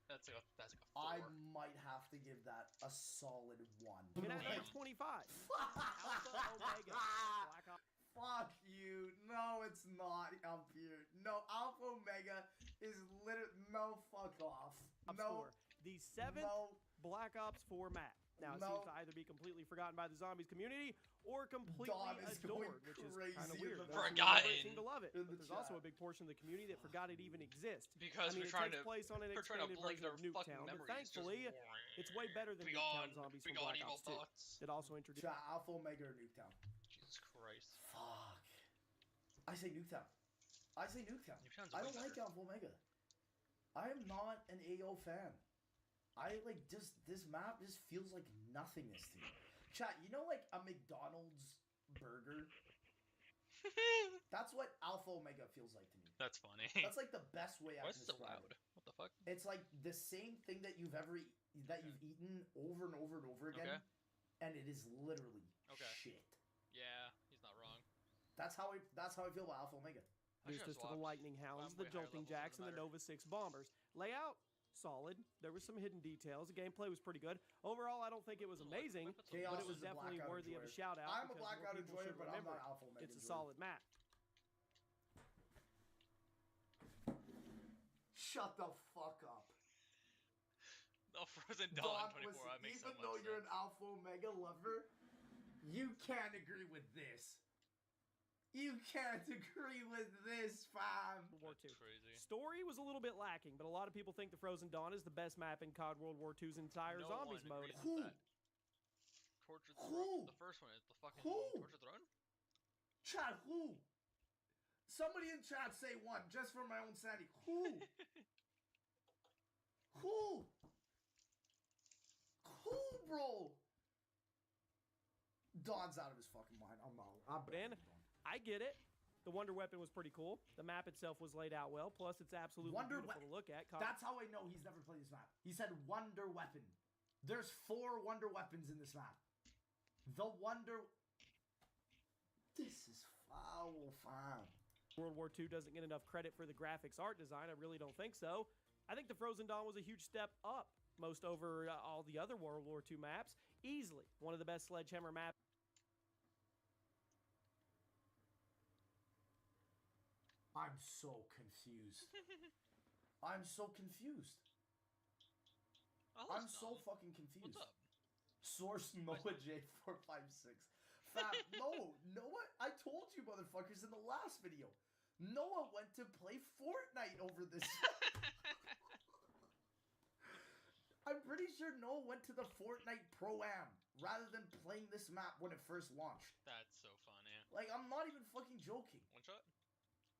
That's like a 4.
I might have to give that a solid 1.
And at number 25, Alpha Omega. Black Ops.
Fuck you. No, it's not up here. No, Alpha Omega is literally... No, fuck off. No.
4. The 7th
No.
Black Ops 4 map. Now, it seems to either be completely forgotten by the zombies community or completely adored, which is kind of weird.
Forgotten.
Seem to love it, but there's also a big portion of the community that forgot it even exists.
Because
I mean,
we're
it
trying
takes
to
place on an expanded version of Nuketown, but thankfully, it's way better than Nuketown zombies from Black Ops 2. It also introduced
Alpha Omega or Nuketown.
Jesus Christ.
Fuck. I say Nuketown. I don't like Alpha Omega. I am not an AO fan. This map just feels like nothingness to me. Chat, you know, like a McDonald's burger? That's what Alpha Omega feels like to me.
That's funny.
That's like the best way I can describe it.
What the fuck?
It's like the same thing that you've eaten over and over and over again, and it is literally shit.
Yeah, he's not wrong.
That's how I feel about Alpha Omega.
Boosters to the Lightning Hounds, the Jolting Jacks, and the Nova 6 Bombers. Layout, solid. There were some hidden details. The gameplay was pretty good. Overall, I don't think it was amazing, but it was definitely worthy of a shout-out.
I'm a Blackout enjoyer, but I'm not Alpha Omega.
It's a solid map.
Shut the fuck up.
The Frozen Dawn 24, that makes so much sense. Even though you're
an Alpha Omega lover, you can't agree with this. You can't agree with this, fam.
War II. Story was a little bit lacking, but a lot of people think the Frozen Dawn is the best map in COD World War II's entire zombies mode.
Who?
Torture Throne. The first one is the fucking Torture Throne?
Chat, who? Somebody in chat say one, just for my own sanity. Who? Who? Who, bro? Dawn's out of his fucking mind. I'm not.
I get it. The Wonder Weapon was pretty cool. The map itself was laid out well. Plus, it's absolutely beautiful to look at.
That's how I know he's never played this map. He said Wonder Weapon. There's 4 Wonder Weapons in this map. This is foul, fam.
World War II doesn't get enough credit for the graphics art design. I really don't think so. I think the Frozen Dawn was a huge step up, most over all the other World War II maps. Easily one of the best Sledgehammer maps.
I'm so confused. I'm so confused. I'm so fucking confused.
What's up?
Source Noah J456. Fam, Noah, I told you motherfuckers in the last video. Noah went to play Fortnite over this. I'm pretty sure Noah went to the Fortnite Pro-Am rather than playing this map when it first launched.
That's so funny.
Like, I'm not even fucking joking.
One shot?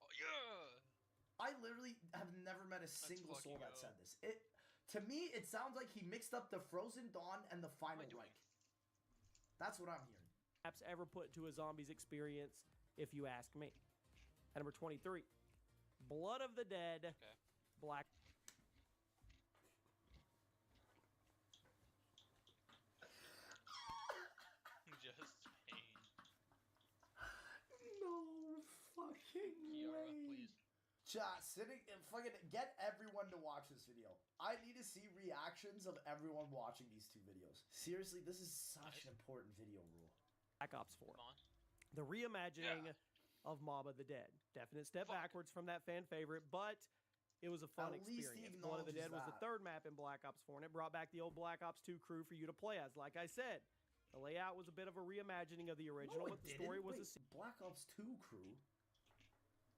Oh, yeah!
I literally have never met a single soul that said this. To me, it sounds like he mixed up the Frozen Dawn and the Final Reich. That's what I'm hearing.
Apps ever put to a zombies experience, if you ask me. At number 23, Blood of the Dead, Black.
Just pain.
No fucking way.
Please.
Chat, fucking get everyone to watch this video. I need to see reactions of everyone watching these 2 videos. Seriously, this is such an important video rule.
Black Ops 4. The reimagining of Mob of the Dead. Definite step backwards from that fan favorite, but it was a fun experience. Blood of the Dead was the 3rd map in Black Ops 4, and it brought back the old Black Ops 2 crew for you to play as. Like I said, the layout was a bit of a reimagining of the original, but the story was
Black Ops 2 crew?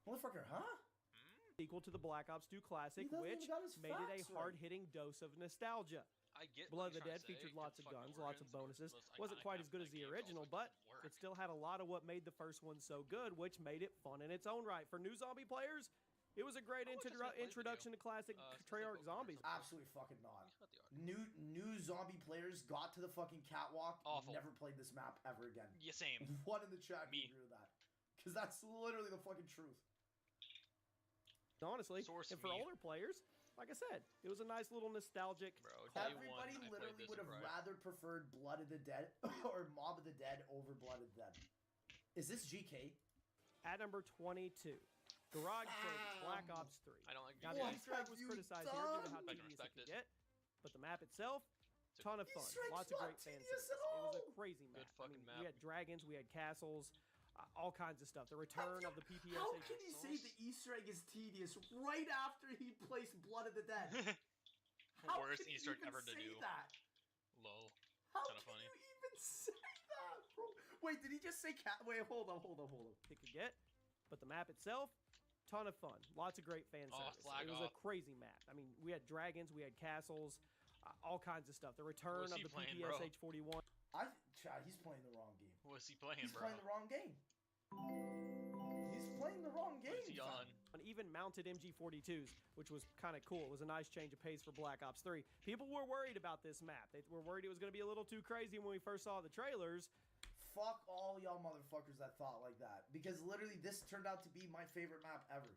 Motherfucker, huh?
Equal to the Black Ops 2 Classic, which made it a hard-hitting dose of nostalgia.
I get
Blood of the Dead featured lots of guns, lots of bonuses. Wasn't quite as good as the original, but it still had a lot of what made the first one so good, which made it fun in its own right. For new zombie players, it was a great introduction to classic Treyarch zombies.
Absolutely fucking not. New zombie players got to the fucking catwalk, never played this map ever again.
Yeah, same.
One in the chat can agree with that. Because that's literally the fucking truth.
Honestly, and for older players, like I said, it was a nice little nostalgic.
Bro,
everybody literally would have rather preferred Blood of the Dead or Mob of the Dead over Blood of the Dead. Is this GK?
At number 22, Garage Trophy, Black Ops 3.
I don't like
GK. Now, the Easter egg was criticized here due to how tedious it could get, but the map itself, ton of fun. Lots of great fan service. It was a crazy map. We had dragons, we had castles. All kinds of stuff. The return of the PPSA.
How can you say the Easter egg is tedious right after he placed Blood of the Dead?
Worst Easter egg ever to do.
That?
Lol.
How
Kinda
can
funny.
you even say that, bro? Wait, did he just say cat? Wait, hold on.
It could get, but the map itself, ton of fun. Lots of great fan
Oh,
service.
flag
It was a
off.
crazy map. I mean, we had dragons, we had castles, all kinds of stuff. The return
What's
of
he
the
playing, bro?
PPSH 41.
Chad, he's playing the wrong game.
What's he playing,
He's
bro?
playing the wrong game. He's playing the wrong game.
What is he on?
And even mounted MG42s, which was kind of cool. It was a nice change of pace for Black Ops 3. People were worried about this map. They were worried it was going to be a little too crazy when we first saw the trailers.
Fuck all y'all motherfuckers that thought like that. Because literally this turned out to be my favorite map ever.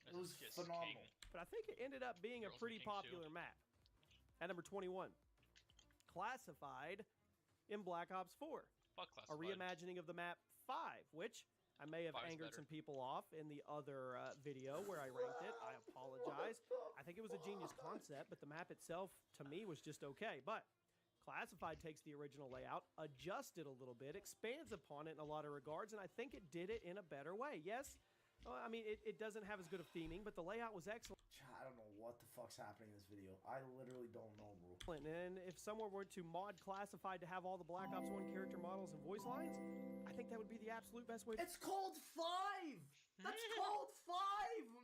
It was
This is
phenomenal.
king.
But I think it ended up being a
Girls
pretty
and Kings
popular map. At number 21, Classified in Black Ops 4.
Fuck
A
Classified.
reimagining of the map 5, which I may have
5's
angered
better.
some people off in the other video where I ranked it. I apologize. I think it was a genius concept, but the map itself, to me, was just okay. But Classified takes the original layout, adjusts it a little bit, expands upon it in a lot of regards, and I think it did it in a better way. Yes, I mean, it doesn't have as good of theming, but the layout was excellent.
I don't know what the fuck's happening in this video. I literally don't know, bro.
And if someone were to mod Classified to have all the Black Ops 1 character models and voice lines, I think that would be the absolute best way.
It's called 5! That's called 5,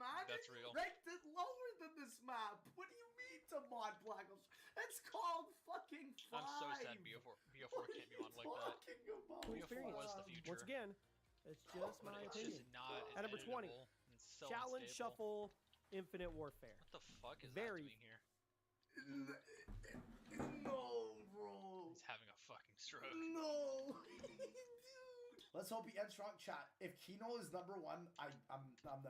man!
That's real.
Ranked it lower than this map! What do you mean to mod Black Ops? It's called fucking 5!
I'm so sad BO4 can't be on like that.
What
BO4 was the future.
Once again, it's just
But
my
it's
opinion.
just not
At number 20,
editable and so
Challenge
unstable.
Shuffle Infinite Warfare.
What the fuck is
Very-
that doing here?
No, bro.
He's having a fucking stroke.
No, dude. Let's hope he ends strong. Chat. If Kino is number 1, I'm bummed.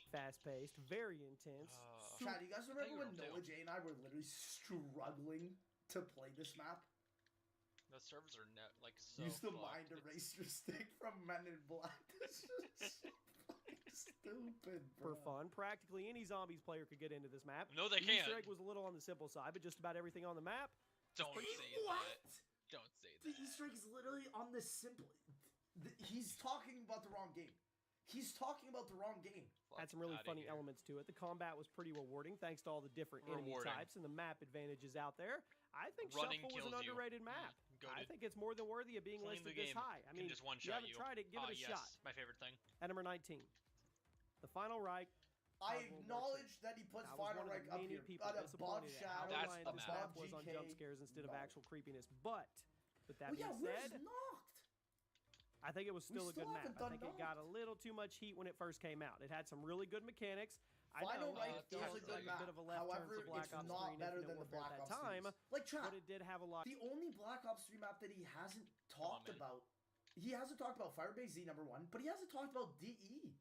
Fast paced, very intense.
Chat, you guys remember when
you were
Noah J and I were literally struggling to play this map?
The servers are like so
Use the
fucked.
mind eraser stick from Men in Black. This is so fucking stupid,
For
bro.
fun, practically any zombies player could get into this map.
No, they
The Easter
can't.
egg was a little on the simple side, but just about everything on the map.
Don't
What?
say that. Don't say
The
that.
Easter egg is literally on the simple. He's talking about the wrong game. He's talking about the wrong game.
Had some really
Outta
funny
here.
elements to it. The combat was pretty rewarding thanks to all the different enemy
Rewarding.
types and the map advantages out there. I think
Running
Shuffle was an
kills you.
underrated map. I
Goated.
think it's more than worthy of being
Playing
listed
the
this
game
high. I
can
mean,
just one
you
shot
haven't
you.
tried it, give it a
yes,
shot.
my favorite thing.
At number 19, The Final Reich.
I
World War II.
acknowledge that he puts
I was
Final
one of
Rank
the
up
many
here.
people
But a Bud
disappointed at how
Shadow,
That's
reliant
the
this
map.
map was on
GK,
jump scares instead of
no.
actual creepiness. But with that
Well, yeah,
being
where's
said,
Knocked?
I think it was still a
still
good map.
haven't
I
done
think it got a little too much heat when it first came out. It had some really good mechanics. I
Final
know
Rank
it
is
felt
a
like
good
a
map.
bit of a left
However,
turn for Black
it's
Ops 3
not
and
better
Infinite
than the
Warfare
Black
at
Ops
that time.
3s. Like, chat,
But it did have a lot.
the only Black Ops 3 map that he hasn't talked
man.
about, he hasn't talked about Firebase Z number 1, but he hasn't talked about DE.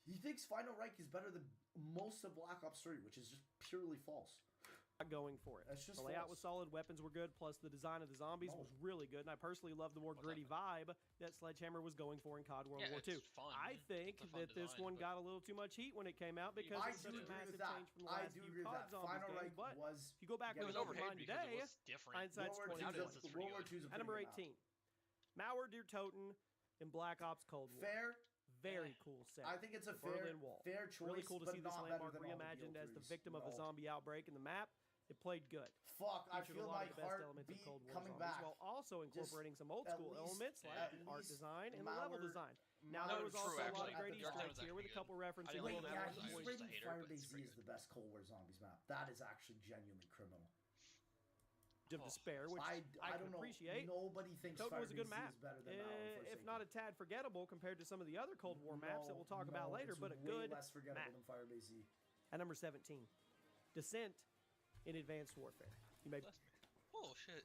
He thinks Final Rank is better than most of Black Ops 3, which is just purely false.
Going for it.
That's just
The layout
false.
was solid, weapons were good, plus the design of the zombies
No.
was really good, and I personally love the more
What's
gritty vibe that Sledgehammer was going for in COD World
Yeah,
War II.
it's fun.
I think
It's a fun
that this
design,
one
but-
got a little too much heat when it came out because
I
it's
do
such a
agree
massive
with that.
change from the
I
last
do
few
agree with
COD
that.
zombies
Final
games.
Rank
But
was...
if you go back
Yeah,
and
It was
look at
overhyped
mine
because
today,
it was different.
hindsight's
World War
2020.
II's
Nowadays, it's pretty
World War
good.
II's a
At number
pretty good
18, Mauer Der Toten in Black Ops Cold
map.
War.
Fair.
Very cool set.
I think it's a
The Berlin
fair,
Wall.
fair choice,
Really cool to
but
see this
not better
landmark
than all the
reimagined as the
BO3s.
victim of a
No.
zombie outbreak in the map. It played good.
Fuck, I
Featured a
feel
lot
my
of the best
heart
elements of
beat
Cold War
coming
zombies,
back.
while also incorporating some old
at
school
least-
elements like
at
the art
least
design and the level
Mauer-
design.
Mauer
Now there was
True,
also a lot
actually.
of great
at the
Easter
time.
eggs here with a couple
I
references
didn't
Wait,
like
to
that
yeah,
one.
the
I
he's
was
boys.
just a
rating
hater, but
Firebase
it's
Z
pretty
as the best Cold War Zombies map. That is actually genuinely criminal.
of
Oh,
despair, which
I
I
don't
can
know.
appreciate.
Nobody thinks
Toten was a good
Firebase Z
map,
is better than that one.
if not a tad forgettable compared to some of the other Cold War maps that we'll talk about later, but a
way
good
less forgettable
map.
than Firebase Z.
At number 17, Descent in Advanced Warfare. You may
Bless me. Oh shit.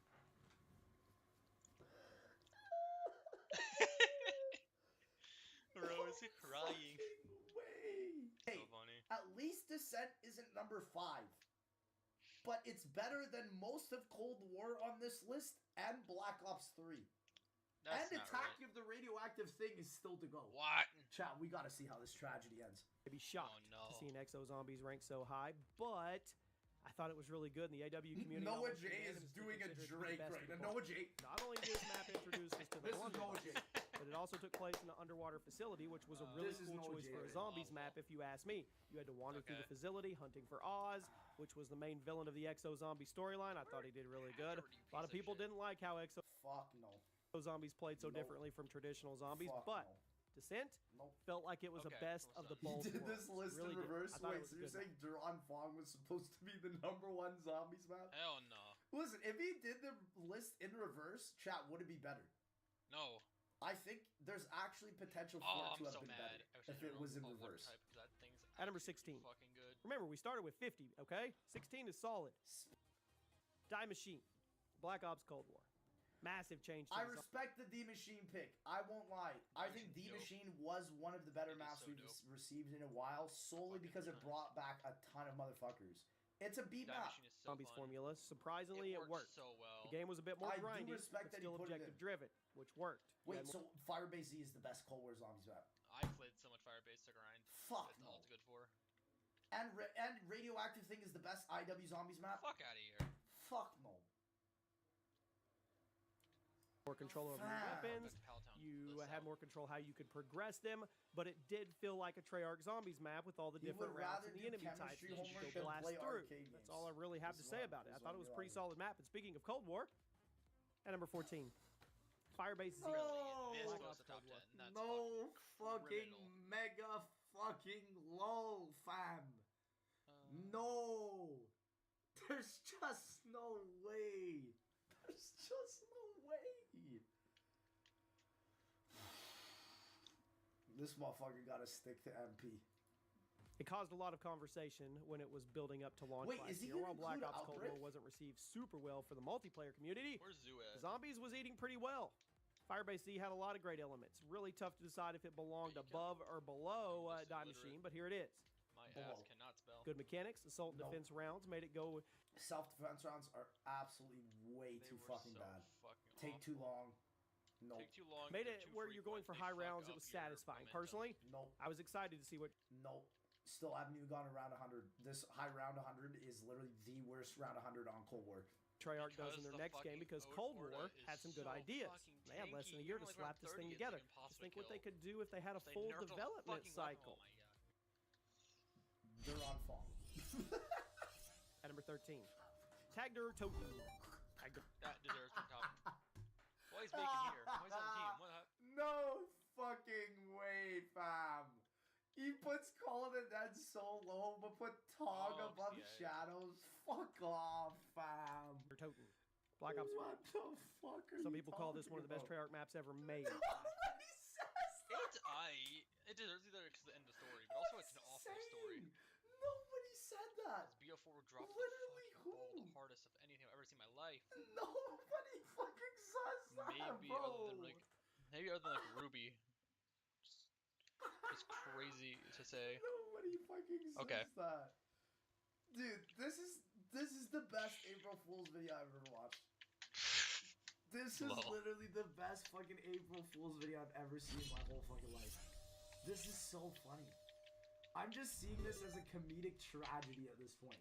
Bro is crying.
Fucking way. Hey,
So funny.
at least Descent isn't number 5. But it's better than most of Cold War on this list and Black Ops 3.
That's
and
not
Attack
right.
of the Radioactive Thing is still to go.
What?
Chat, we gotta see how this tragedy ends.
be shocked
Oh, no.
to see an Exo Zombies rank so high, but I thought it was really good in the AW community.
Noah
almost
J is
unanimously
doing a
considered it to be the
Drake
best
right
of the
now.
bunch.
Noah J.
Not only did this map introduce us to the
This is
Blonde
Noah
Box,
J.
but it also also took place in an underwater facility, which was a really cool choice for a zombies map, if you ask me. You had to wander through the facility, hunting for Oz, which was the main villain of the Exo Zombie storyline. I thought he did really good. A lot of people didn't like how Exo Zombies played so differently from traditional zombies, but Descent felt like it was the best of the both.
You did this list
really
in reverse? Wait, so you're saying Duran Fong was supposed to be the #1 zombies map?
Hell no.
Listen, if he did the list in reverse, chat, would it be better?
No.
I think there's actually potential for it to have been better if it was in reverse.
At number 16.
Fucking good.
Remember, we started with 50, okay? 16 is solid. Die Machine. Black Ops Cold War. Massive change.
I respect the D Machine pick. I won't lie. I think D Machine was one of the better maps we've received in a while, solely because it brought back a ton of motherfuckers. It's a beat map.
Zombies formula. Surprisingly, it worked.
So well.
The game was a bit more grindy, but
that
still objective driven, which worked.
Wait, so Firebase Z is the best Cold War Zombies map?
I played so much Firebase to grind.
Fuck
That's
no.
all it's good for.
And Radioactive Thing is the best IW Zombies map?
Fuck out of here.
Fuck no.
More control over your weapons. You had more control how you could progress them, but it did feel like a Treyarch Zombies map with all the different routes and the enemy types that you could blast through. That's all I really have to say about it. I thought it was a pretty solid map. And speaking of Cold War, at number 14, Firebase Z.
No fucking mega fucking low, fam. No. There's just no way. There's just no way. This motherfucker got to stick to MP.
It caused a lot of conversation when it was building up to launch last year. While Black Ops Cold War wasn't received super well for the multiplayer community,
where's Zoo at?
Zombies was eating pretty well. Firebase Z had a lot of great elements. Really tough to decide if it belonged above or below Die Machine, but here it is.
My ass cannot spell.
Good mechanics. Assault and defense rounds made it go.
Self-defense rounds are absolutely way too fucking bad. Take too long. Nope.
Take too long.
Made it where you're going for high rounds. It was satisfying. Personally,
nope.
I was excited to see what.
Nope. Still haven't even gone around 100. This high round 100 is literally the worst round 100 on Cold War.
Treyarch does in their next game because Cold War had some good ideas. They had less than a year to slap this thing together. Just think what they could do if they had a full development cycle.
They're on fall.
At number 13, Tagder Token.
That deserves to top. Why is Bacon here? Why is he on the team? What happened?
No fucking way, fam. He puts Call of the Dead so low, but put Tog above Shadows. Fuck off, fam.
Toten. Black Ops.
What the fuck are
Some people call this one of the best Treyarch maps ever made.
Nobody says that.
It deserves either because of the end of the story, but also it's an awful story.
Nobody said that.
BO4 dropped
Literally
the ball the hardest of anything I've ever seen in my life.
Nobody fucking says that,
Maybe
bro.
other than like Ruby. It's crazy to say.
Nobody fucking says that. Dude, this is the best April Fool's video I've ever watched. This is literally the best fucking April Fool's video I've ever seen in my whole fucking life. This is so funny. I'm just seeing this as a comedic tragedy at this point.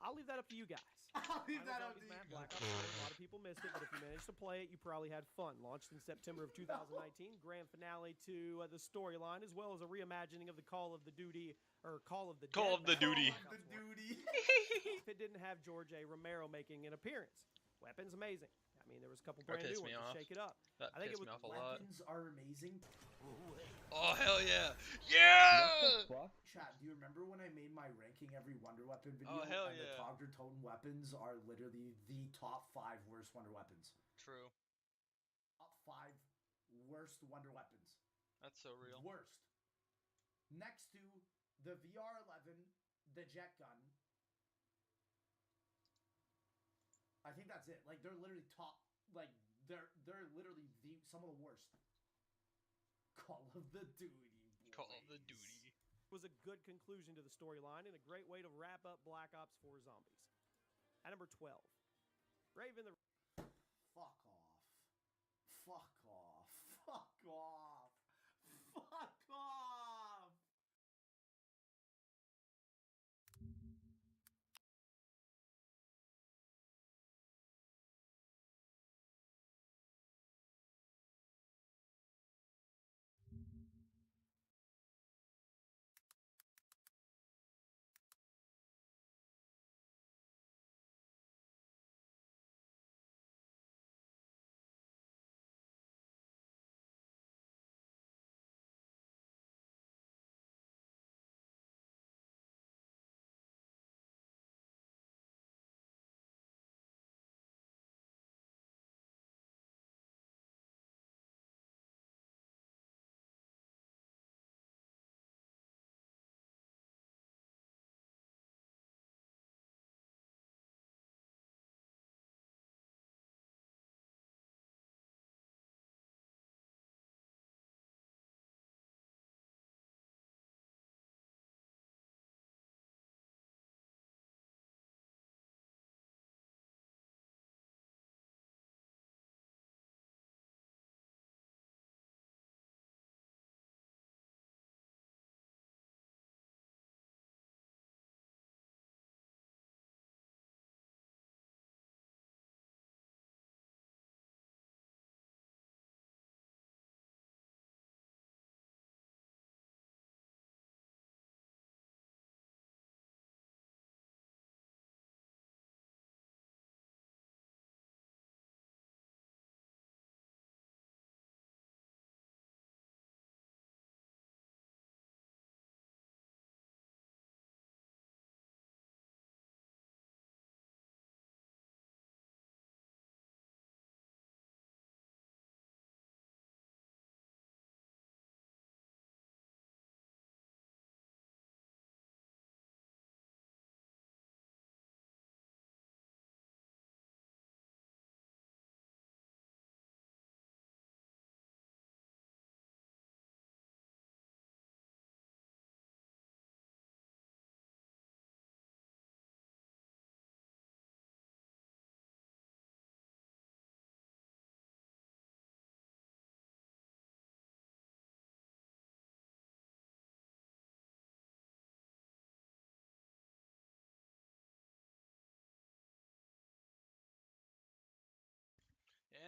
I'll leave that up to you guys.
I'll leave that up to you
guys. Black Ops 4, a lot of people missed it, but if you managed to play it, you probably had fun. Launched in September of 2019, grand finale to the storyline, as well as a reimagining of the Call of the Duty. If it didn't have George A. Romero making an appearance. Weapons amazing. I mean, there was a couple brand new ones to shake it up.
I think it was a lot.
Weapons are amazing.
Oh hell yeah! Yeah!
Chat, do you remember when I made my ranking every Wonder Weapon video?
Oh hell
and
yeah!
The Togder Totem weapons are literally the top 5 worst Wonder Weapons.
True.
Top 5 worst Wonder Weapons.
That's so real.
Worst. Next to the VR11, the jet gun. I think that's it. Like they're literally top. Like they're literally some of the worst. Call of the Duty. Boys.
Call of the Duty
was a good conclusion to the storyline and a great way to wrap up Black Ops 4 Zombies. At number 12, Raven the.
Fuck off. Fuck off. Fuck off. Fuck off.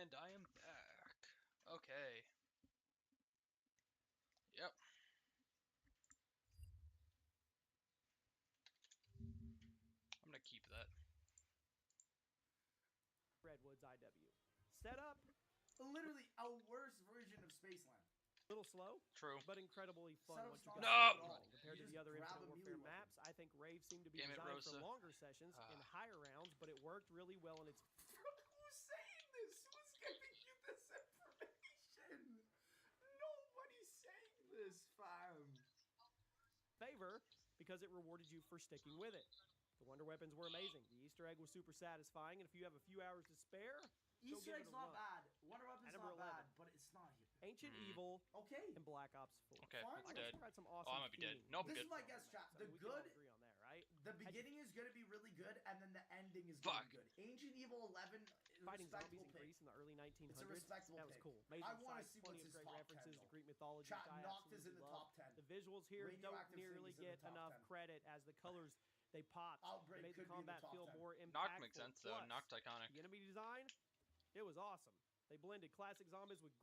And I am back. Okay. Yep. I'm gonna keep that.
Redwoods IW. Set up.
Literally a worse version of Spaceland.
A little slow.
True.
But incredibly fun once you got
No!
rolling. Compared to the other Infinite Warfare maps, I think Rave seemed to be designed for longer sessions and higher rounds, but it worked really well in its...
Who's saying this? Who's giving you this information? Nobody's saying this, fam.
Favor, because it rewarded you for sticking with it. The Wonder Weapons were amazing. The Easter egg was super satisfying, and if you have a few hours to spare...
Easter egg's not bad. Wonder Weapon's not bad, but it's not here.
Ancient Evil,
okay,
and Black Ops 4.
Okay, it's dead.
Had some awesome
I might be dead. Nope,
this
good.
is my guess, chat. The
we
good,
can all agree on that, right?
The beginning is going to be really good, and then the ending is going to be good. Ancient Evil 11,
fighting zombies in Greece in the early 1900s.
It's a respectable
That was cool. Amazing
I want to
sight,
see what's his
great
top
references
10,
to Greek mythology.
Chat,
I
Noctis in the
love.
top 10.
The visuals here don't nearly get enough
10.
credit as the colors they popped.
Outbreak
They made the
could be in the
combat
top
feel
10.
more impactful.
Noct makes sense though.
Plus,
Noct iconic.
the enemy design, it was awesome. They blended classic zombies with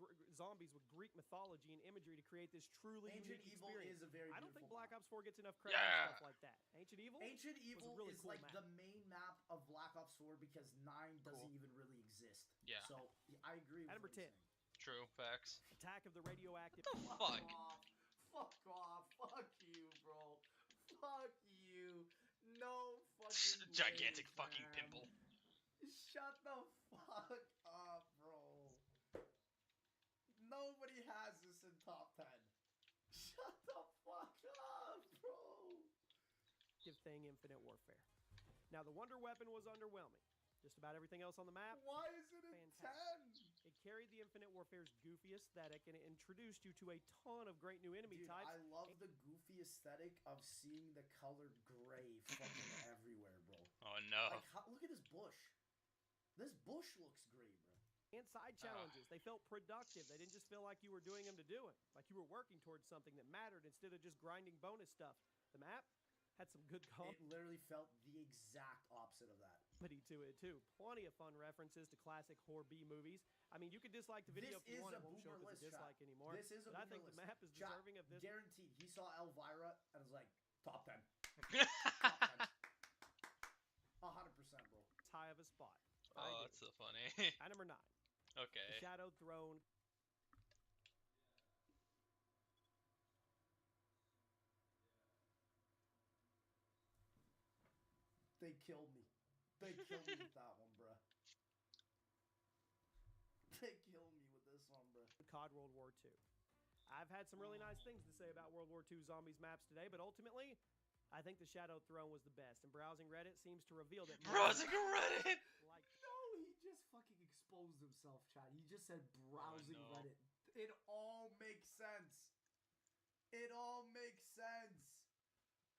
Greek mythology and imagery to create this truly
Ancient
unique
Evil
experience.
is a very
I don't think Black
map.
Ops 4 gets enough credit for stuff like that. Ancient Evil really
is
cool
like
map.
the main map of Black Ops 4 because 9 doesn't even really exist.
Yeah.
So I agree with
At number 10.
True, facts.
Attack of the Radioactive.
Fuck.
Fuck off. Fuck you, bro. Fuck you. No fucking
Gigantic
way,
fucking
man.
pimple.
Shut the fuck up, bro. Nobody has this in top 10. Shut the fuck up, bro.
Give thing Infinite Warfare. Now, the Wonder Weapon was underwhelming. Just about everything else on the map.
Why is it a 10?
It carried the Infinite Warfare's goofy aesthetic and it introduced you to a ton of great new enemy types.
I love the goofy aesthetic of seeing the colored gray fucking everywhere, bro.
Oh no.
Like, look at this bush. This bush looks great, bro.
And side challenges. They felt productive. They didn't just feel like you were doing them to do it. Like you were working towards something that mattered instead of just grinding bonus stuff. The map had some good comp.
It literally felt the exact opposite of that.
To it too. Plenty of fun references to classic horror B movies. I mean, you could dislike the video if you want. It won't show up as a dislike anymore.
This is a
but I think the map is deserving of this.
Guaranteed. He saw Elvira and was like, top 10. Top 10. 100%, bro.
It's high of a spot.
Oh, that's so funny.
At number 9.
Okay.
The Shadow Throne.
They killed me. They killed me with that one, bruh. They killed me with this one, bruh.
COD World War II. I've had some really nice things to say about World War II zombies maps today, but ultimately, I think the Shadow Throne was the best. And browsing Reddit seems to reveal that.
Browsing Reddit.
No, he just fucking exposed himself, Chad. He just said browsing Reddit. It all makes sense. It all makes sense.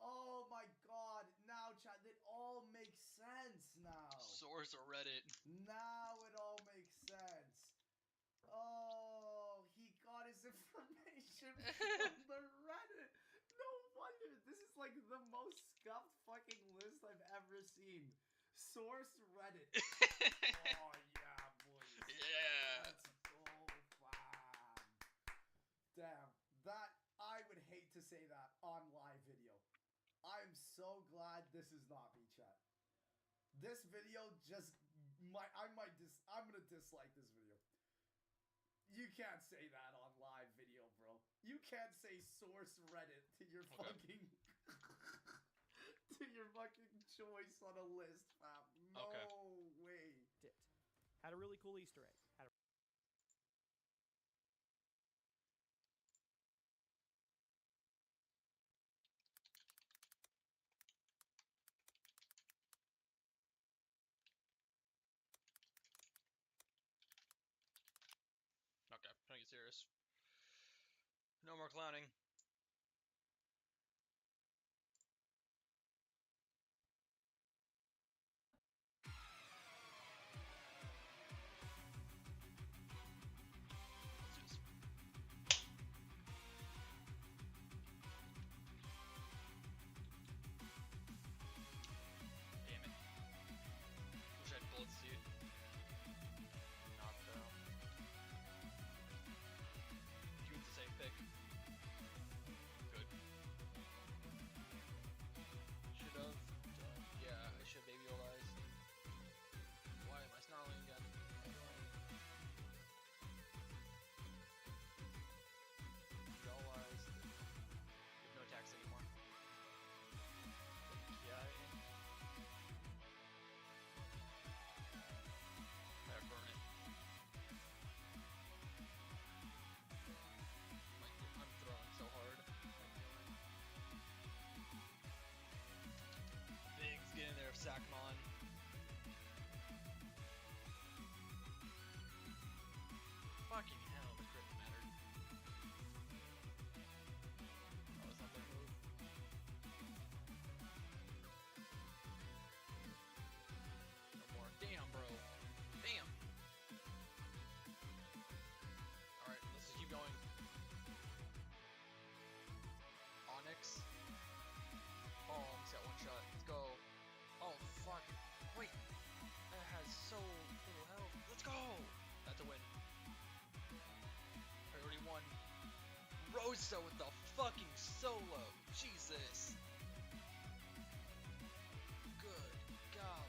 Oh my god. Now, Chad, it all makes sense now.
Source or Reddit.
Now it all makes sense. Oh, he got his information from the Reddit. No wonder. This is like the most scuffed fucking list I've ever seen. Source Reddit. Oh yeah, boys.
Yeah.
Let's go, fam. Damn. That, I would hate to say that on live video. I'm so glad this is not me, chat. This video just I'm gonna dislike this video. You can't say that on live video, bro. You can't say source Reddit to your fucking to your fucking choice on a list, fam. No way.
Had a really cool Easter egg.
Okay, trying to get serious. No more clowning. Damn it. Wish I had bullets, dude. Not though. to win. Priority 1. Rosa with the fucking solo. Jesus. Good God.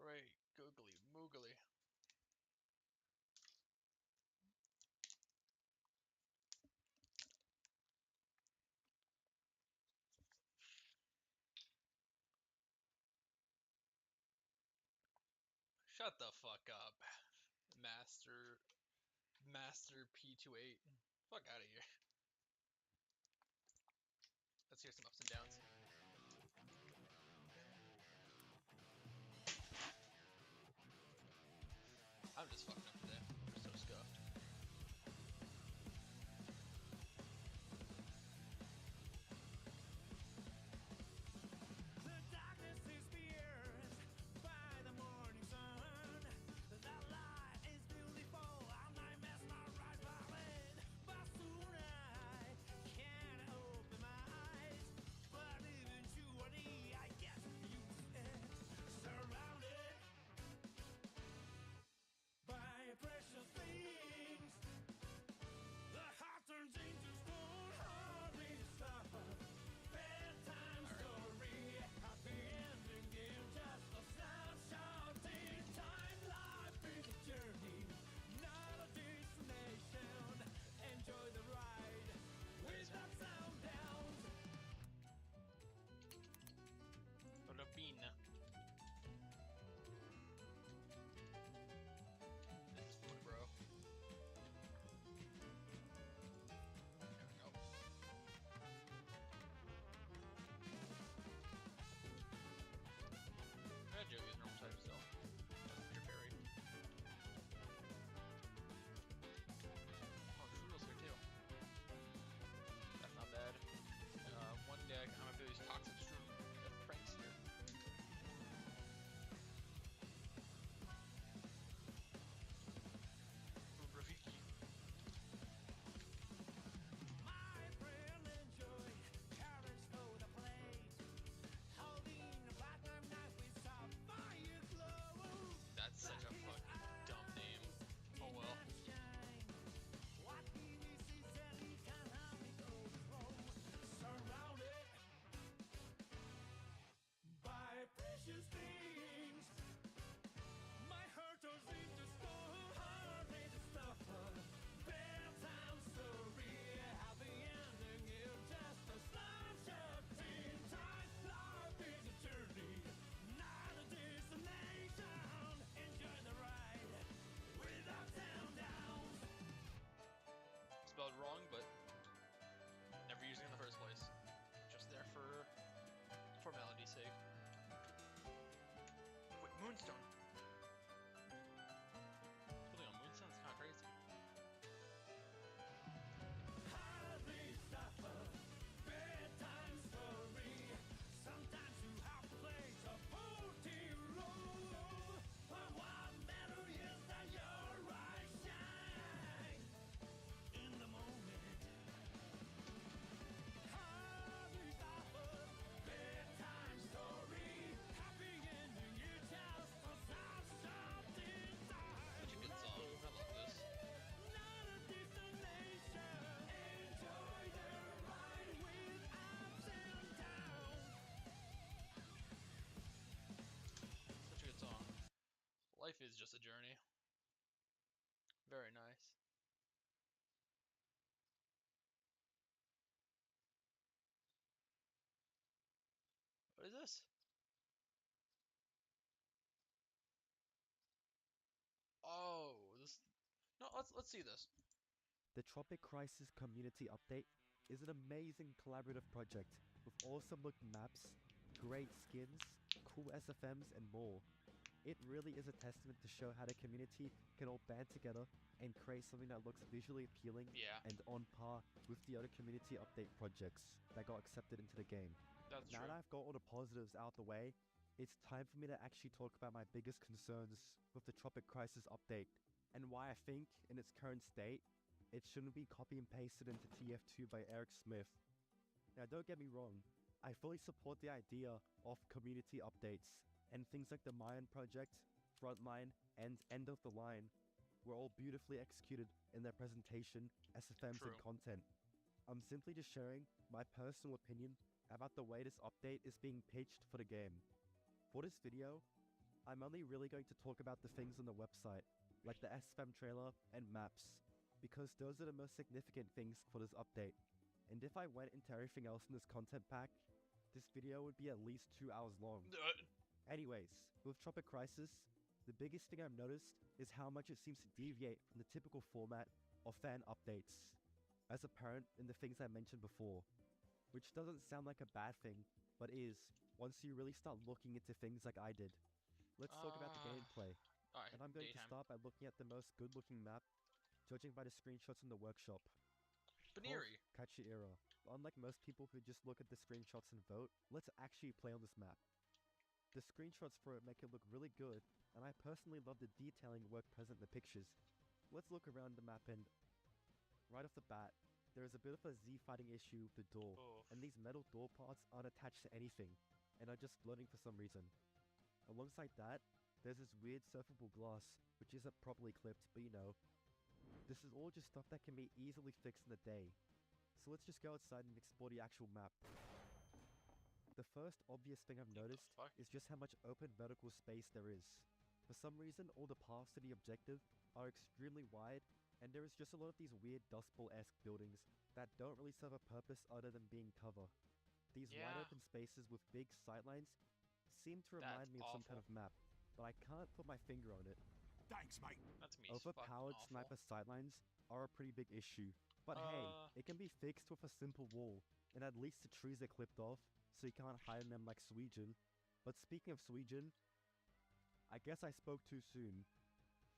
Great. Googly moogly. Shut the fuck up. Master P28. Fuck out of here. Let's hear some ups and downs. I'm just fucking up today. I'm so scuffed. Spelled wrong, but never using it in the first place. Just there for formality's sake. Wait, Moonstone. Building on Moonstone's kind of crazy. Life is just a journey. Very nice. What is this? Oh, this. No, let's see this.
The Tropic Crisis Community Update is an amazing collaborative project with awesome looking maps, great skins, cool SFMs, and more. It really is a testament to show how the community can all band together and create something that looks visually appealing and on par with the other community update projects that got accepted into the game.
That's
now
true.
that I've got all the positives out the way, it's time for me to actually talk about my biggest concerns with the Tropic Crisis update and why I think, in its current state, it shouldn't be copy and pasted into TF2 by Eric Smith. Now don't get me wrong, I fully support the idea of community updates, and things like the Mayan Project, Frontline, and End of the Line were all beautifully executed in their presentation, SFMs, and
True.
content. I'm simply just sharing my personal opinion about the way this update is being pitched for the game. For this video, I'm only really going to talk about the things on the website, like the SFM trailer and maps, because those are the most significant things for this update. And if I went into everything else in this content pack, this video would be at least 2 hours long. Anyways, with Tropic Crisis, the biggest thing I've noticed is how much it seems to deviate from the typical format of fan updates, as apparent in the things I mentioned before, which doesn't sound like a bad thing, but is, once you really start looking into things like I did. Let's talk about the gameplay,
Alright,
and I'm going to start by looking at the most good-looking map, judging by the screenshots in the workshop.
Baneri.
Kachiira. Unlike most people who just look at the screenshots and vote, let's actually play on this map. The screenshots for it make it look really good, and I personally love the detailing work present in the pictures. Let's look around the map, and right off the bat, there is a bit of a Z fighting issue with the door, and these metal door parts aren't attached to anything, and are just floating for some reason. Alongside that, there's this weird surfable glass, which isn't properly clipped, but you know. This is all just stuff that can be easily fixed in a day. So let's just go outside and explore the actual map. The first obvious thing I've noticed is just how much open vertical space there is. For some reason, all the paths to the objective are extremely wide, and there is just a lot of these weird Dust Bowl-esque buildings that don't really serve a purpose other than being cover. These wide open spaces with big sightlines seem to remind me of some kind of map, but I can't put my finger on it.
Thanks, mate.
That's me.
Overpowered sniper sightlines are a pretty big issue, but hey, it can be fixed with a simple wall, and at least the trees are clipped off, so you can't hide in them like Sweden. But speaking of Sweden, I guess I spoke too soon.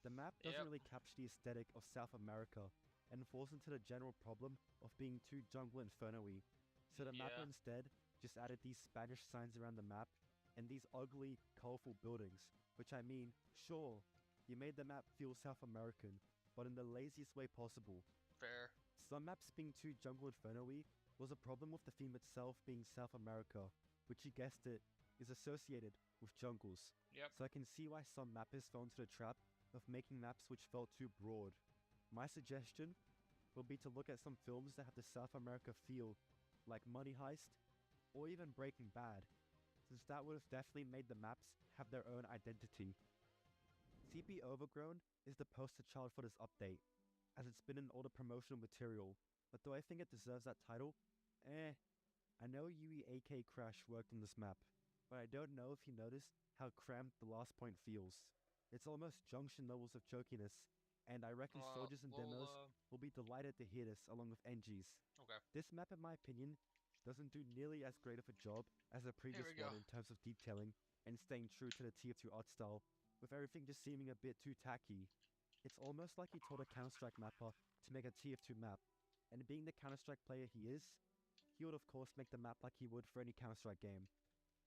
The map doesn't really capture the aesthetic of South America, and falls into the general problem of being too jungle inferno-y. So the mapper instead just added these Spanish signs around the map, and these ugly, colorful buildings, which I mean, sure, you made the map feel South American, but in the laziest way possible.
Fair.
Some maps being too jungle inferno-y was a problem with the theme itself being South America, which you guessed it, is associated with jungles.
Yep.
So I can see why some mappers fell into the trap of making maps which felt too broad. My suggestion would be to look at some films that have the South America feel, like Money Heist, or even Breaking Bad, since that would have definitely made the maps have their own identity. CP Overgrown is the poster child for this update, as it's been in all the promotional material, but do I think it deserves that title? I know Yui AK Crash worked on this map, but I don't know if he noticed how cramped the last point feels. It's almost junction levels of chokiness, and I reckon soldiers and demos will be delighted to hear this along with NGs.
Okay.
This map, in my opinion, doesn't do nearly as great of a job as the previous one in terms of detailing and staying true to the TF2 art style, with everything just seeming a bit too tacky. It's almost like he told a Counter-Strike mapper to make a TF2 map, and being the Counter-Strike player he is, he would of course make the map like he would for any Counter-Strike game.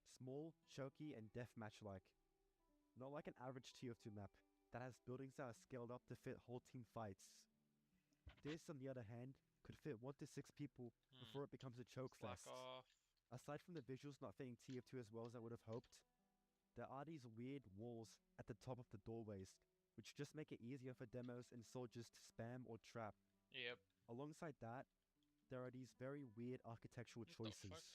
Small, choky, and deathmatch-like. Not like an average TF2 map that has buildings that are scaled up to fit whole team fights. This, on the other hand, could fit 1 to 6 people before it becomes a choke fest. Aside from the visuals not fitting TF2 as well as I would have hoped, there are these weird walls at the top of the doorways, which just make it easier for demos and soldiers to spam or trap.
Yep.
Alongside that, there are these very weird architectural choices.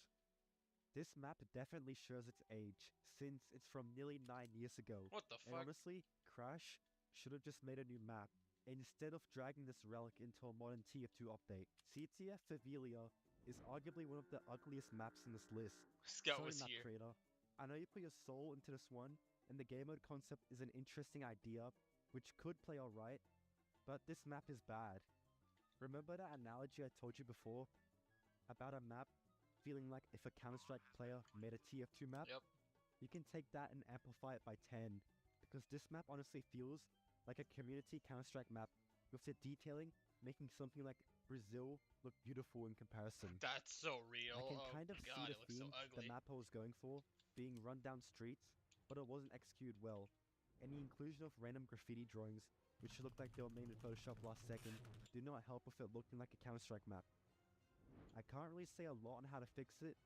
This map definitely shows its age, since it's from nearly 9 years ago.
What the
And
fuck?
honestly, Crash should have just made a new map, instead of dragging this relic into a modern TF2 update. CTF Favelia is arguably one of the ugliest maps in this list.
Scout
Sorry,
was
map
here.
creator. I know you put your soul into this one, and the game mode concept is an interesting idea, which could play alright, but this map is bad. Remember that analogy I told you before? About a map feeling like if a Counter-Strike player made a TF2 map?
Yep.
You can take that and amplify it by 10, because this map honestly feels like a community Counter-Strike map, with the detailing making something like Brazil look beautiful in comparison.
That's so real.
I can
Oh
kind of
my
see
God,
the
it looks
theme
so ugly.
the map I was going for, being run down streets, but it wasn't executed well, and the inclusion of random graffiti drawings which looked like they were made in Photoshop last second, do not help with it looking like a Counter-Strike map. I can't really say a lot on how to fix it,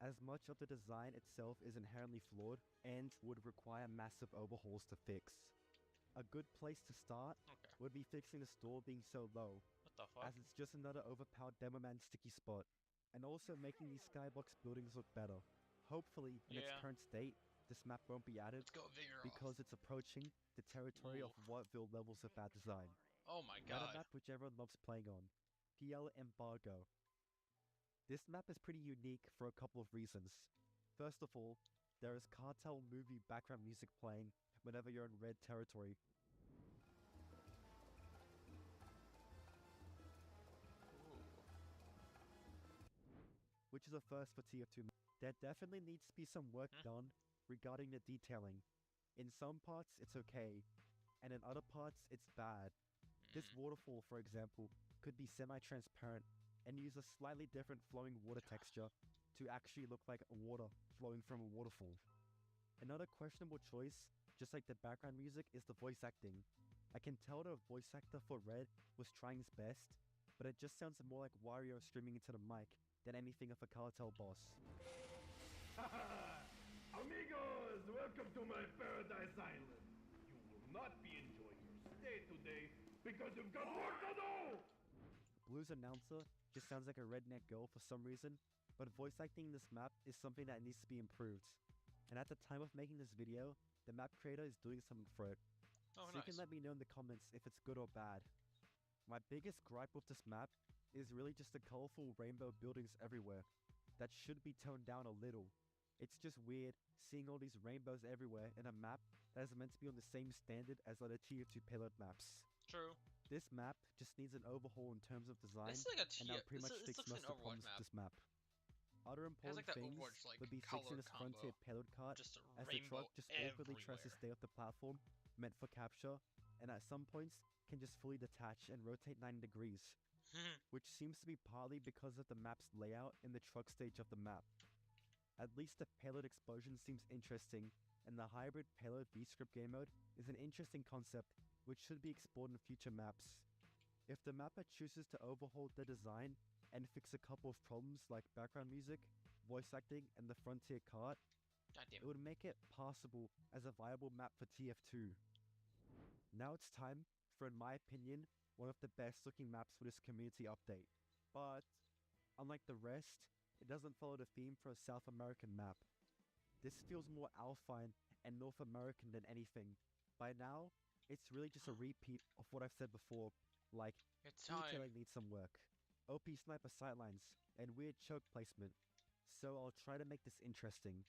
as much of the design itself is inherently flawed and would require massive overhauls to fix. A good place to start would be fixing the store being so low,
What the fuck?
as it's just another overpowered Demoman sticky spot, and also making these skybox buildings look better. Hopefully, in its current state, this map won't be added
Let's go Vigor
because it's approaching the territory of Wartville levels of bad design.
Oh my god.
Another map which everyone loves playing on, PL Embargo. This map is pretty unique for a couple of reasons. First of all, there is cartel movie background music playing whenever you're in red territory. Which is a first for TF2. There definitely needs to be some work done regarding the detailing. In some parts, it's okay, and in other parts, it's bad. This waterfall, for example, could be semi-transparent and use a slightly different flowing water texture to actually look like water flowing from a waterfall. Another questionable choice, just like the background music, is the voice acting. I can tell the voice actor for Red was trying his best, but it just sounds more like Wario streaming into the mic than anything of a cartel boss.
Amigos, welcome to my paradise island. You will not be enjoying your stay today because you've got work to do!
Blue's announcer just sounds like a redneck girl for some reason, but voice acting in this map is something that needs to be improved. And at the time of making this video, the map creator is doing something for it.
Oh,
so you can let me know in the comments if it's good or bad. My biggest gripe with this map is really just the colorful rainbow buildings everywhere. That should be toned down a little. It's just weird seeing all these rainbows everywhere in a map that is meant to be on the same standard as other TF2 payload maps.
True.
This map just needs an overhaul in terms of design,
This is like
and that would pretty much fix most of the problems with this map. Other important things would be fixing this frontier payload cart, as the truck just awkwardly tries to stay off the platform meant for capture, and at some points can just fully detach and rotate 90 degrees, which seems to be partly because of the map's layout in the truck stage of the map. At least the payload explosion seems interesting, and the hybrid payload V-script game mode is an interesting concept which should be explored in future maps. If the mapper chooses to overhaul the design and fix a couple of problems like background music, voice acting, and the frontier cart, it would make it passable as a viable map for TF2. Now it's time for, in my opinion, one of the best looking maps for this community update. But, unlike the rest, it doesn't follow the theme for a South American map. This feels more Alpine and North American than anything. By now, it's really just a repeat of what I've said before, like, detailing needs some work, OP sniper sightlines, and weird choke placement, so I'll try to make this interesting.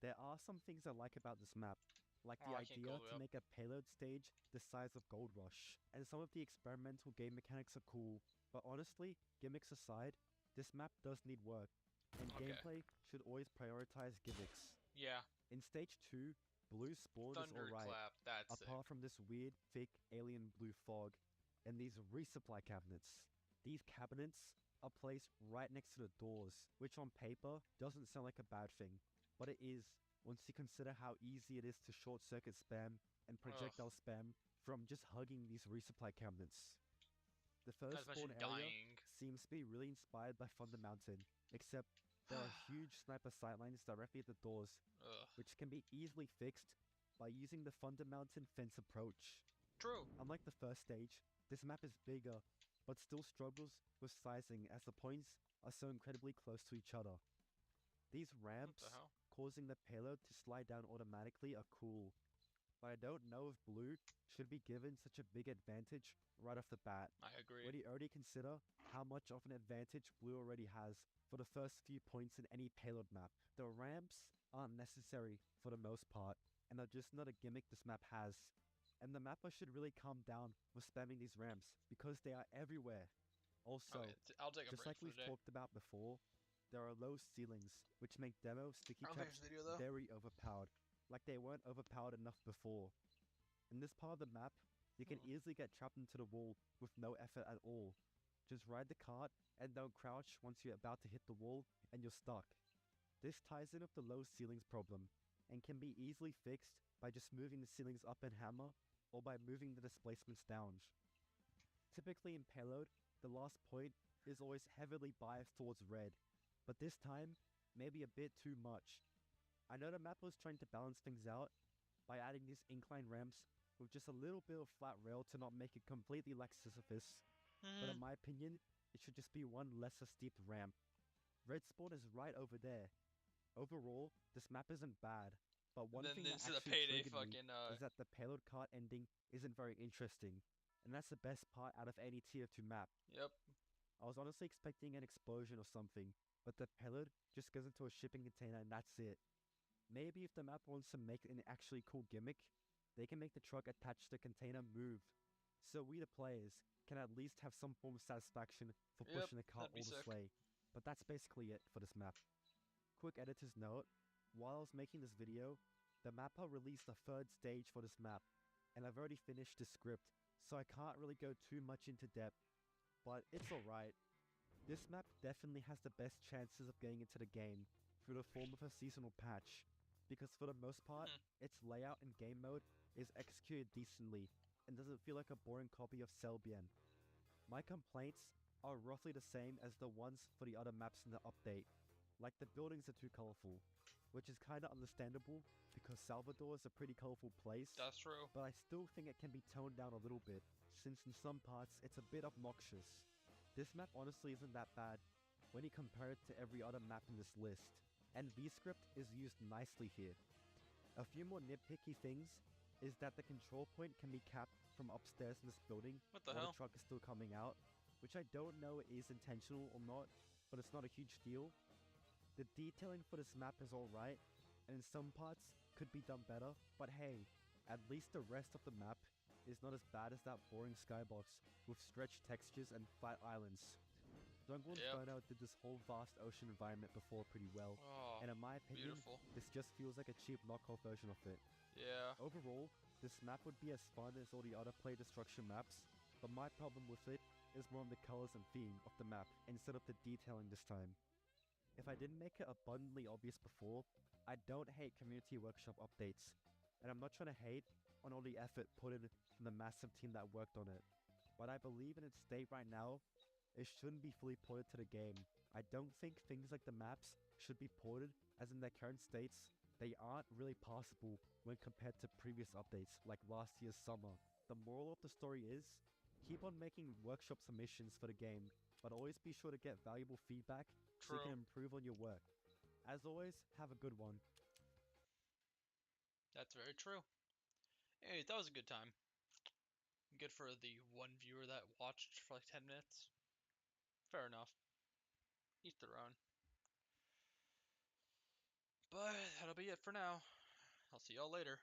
There are some things I like about this map, like the idea to make a payload stage the size of Gold Rush, and some of the experimental game mechanics are cool, but honestly, gimmicks aside, this map does need work, and gameplay should always prioritize gimmicks.
Yeah.
In Stage 2, Blue spawn is alright, apart from this weird, fake alien blue fog, and these resupply cabinets. These cabinets are placed right next to the doors, which on paper doesn't sound like a bad thing, but it is, once you consider how easy it is to short-circuit spam and projectile spam from just hugging these resupply cabinets. The first spawn area seems to be really inspired by Thunder Mountain, except there are huge sniper sightlines directly at the doors, which can be easily fixed by using the Thunder Mountain fence approach.
True.
Unlike the first stage, this map is bigger, but still struggles with sizing as the points are so incredibly close to each other. These ramps, causing the payload to slide down automatically, are cool, but I don't know if Blue should be given such a big advantage right off the bat.
I agree.
When you already consider how much of an advantage Blue already has for the first few points in any payload map. The ramps aren't necessary for the most part, and are just not a gimmick this map has. And the mapper should really calm down with spamming these ramps, because they are everywhere. Also, just like we've talked about before, there are low ceilings, which make demo sticky traps very overpowered, like they weren't overpowered enough before. In this part of the map, you can easily get trapped into the wall with no effort at all. Just ride the cart and don't crouch once you're about to hit the wall and you're stuck. This ties in with the low ceilings problem, and can be easily fixed by just moving the ceilings up and hammer, or by moving the displacements down. Typically in Payload, the last point is always heavily biased towards red, but this time, maybe a bit too much. I know the map was trying to balance things out by adding these incline ramps with just a little bit of flat rail to not make it completely like Sisyphus, but in my opinion, it should just be one lesser steep ramp. Red spawn is right over there. Overall, this map isn't bad, but one thing that
this is a
actually
payday
triggered me
fucking
is that the payload cart ending isn't very interesting, and that's the best part out of any tier 2 map.
Yep.
I was honestly expecting an explosion or something, but the payload just goes into a shipping container and that's it. Maybe if the map wants to make an actually cool gimmick, they can make the truck attached to the container move, so we the players can at least have some form of satisfaction for pushing the cart all this way. But that's basically it for this map. Quick editor's note, while I was making this video, the mapper released a third stage for this map, and I've already finished the script, so I can't really go too much into depth, but it's alright. This map definitely has the best chances of getting into the game through the form of a seasonal patch, because for the most part, its layout and game mode is executed decently and doesn't feel like a boring copy of Selbien. My complaints are roughly the same as the ones for the other maps in the update, like the buildings are too colorful, which is kinda understandable because Salvador is a pretty colorful place.
That's true.
But I still think it can be toned down a little bit, since in some parts it's a bit obnoxious. This map honestly isn't that bad when you compare it to every other map in this list, and VScript is used nicely here. A few more nitpicky things is that the control point can be capped from upstairs in this building
What the
while
hell?
the truck is still coming out, which I don't know is intentional or not, but it's not a huge deal. The detailing for this map is alright, and in some parts could be done better, but hey, at least the rest of the map is not as bad as that boring skybox with stretched textures and flat islands. Jungle Inferno did this whole vast ocean environment before pretty well, and in my opinion,
beautiful.
this just feels like a cheap knockoff version of it.
Yeah.
Overall, this map would be as fun as all the other play destruction maps, but my problem with it is more on the colors and theme of the map instead of the detailing this time. If I didn't make it abundantly obvious before, I don't hate Community Workshop updates, and I'm not trying to hate on all the effort put in from the massive team that worked on it, but I believe in its state right now, it shouldn't be fully ported to the game. I don't think things like the maps should be ported as in their current states. They aren't really possible when compared to previous updates like last year's summer. The moral of the story is, keep on making workshop submissions for the game, but always be sure to get valuable feedback so you can improve on your work. As always, have a good one.
That's very true. Hey, that was a good time. Good for the one viewer that watched for like 10 minutes. Fair enough. Each their own. But that'll be it for now. I'll see y'all later.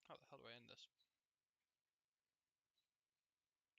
How the hell do I end this?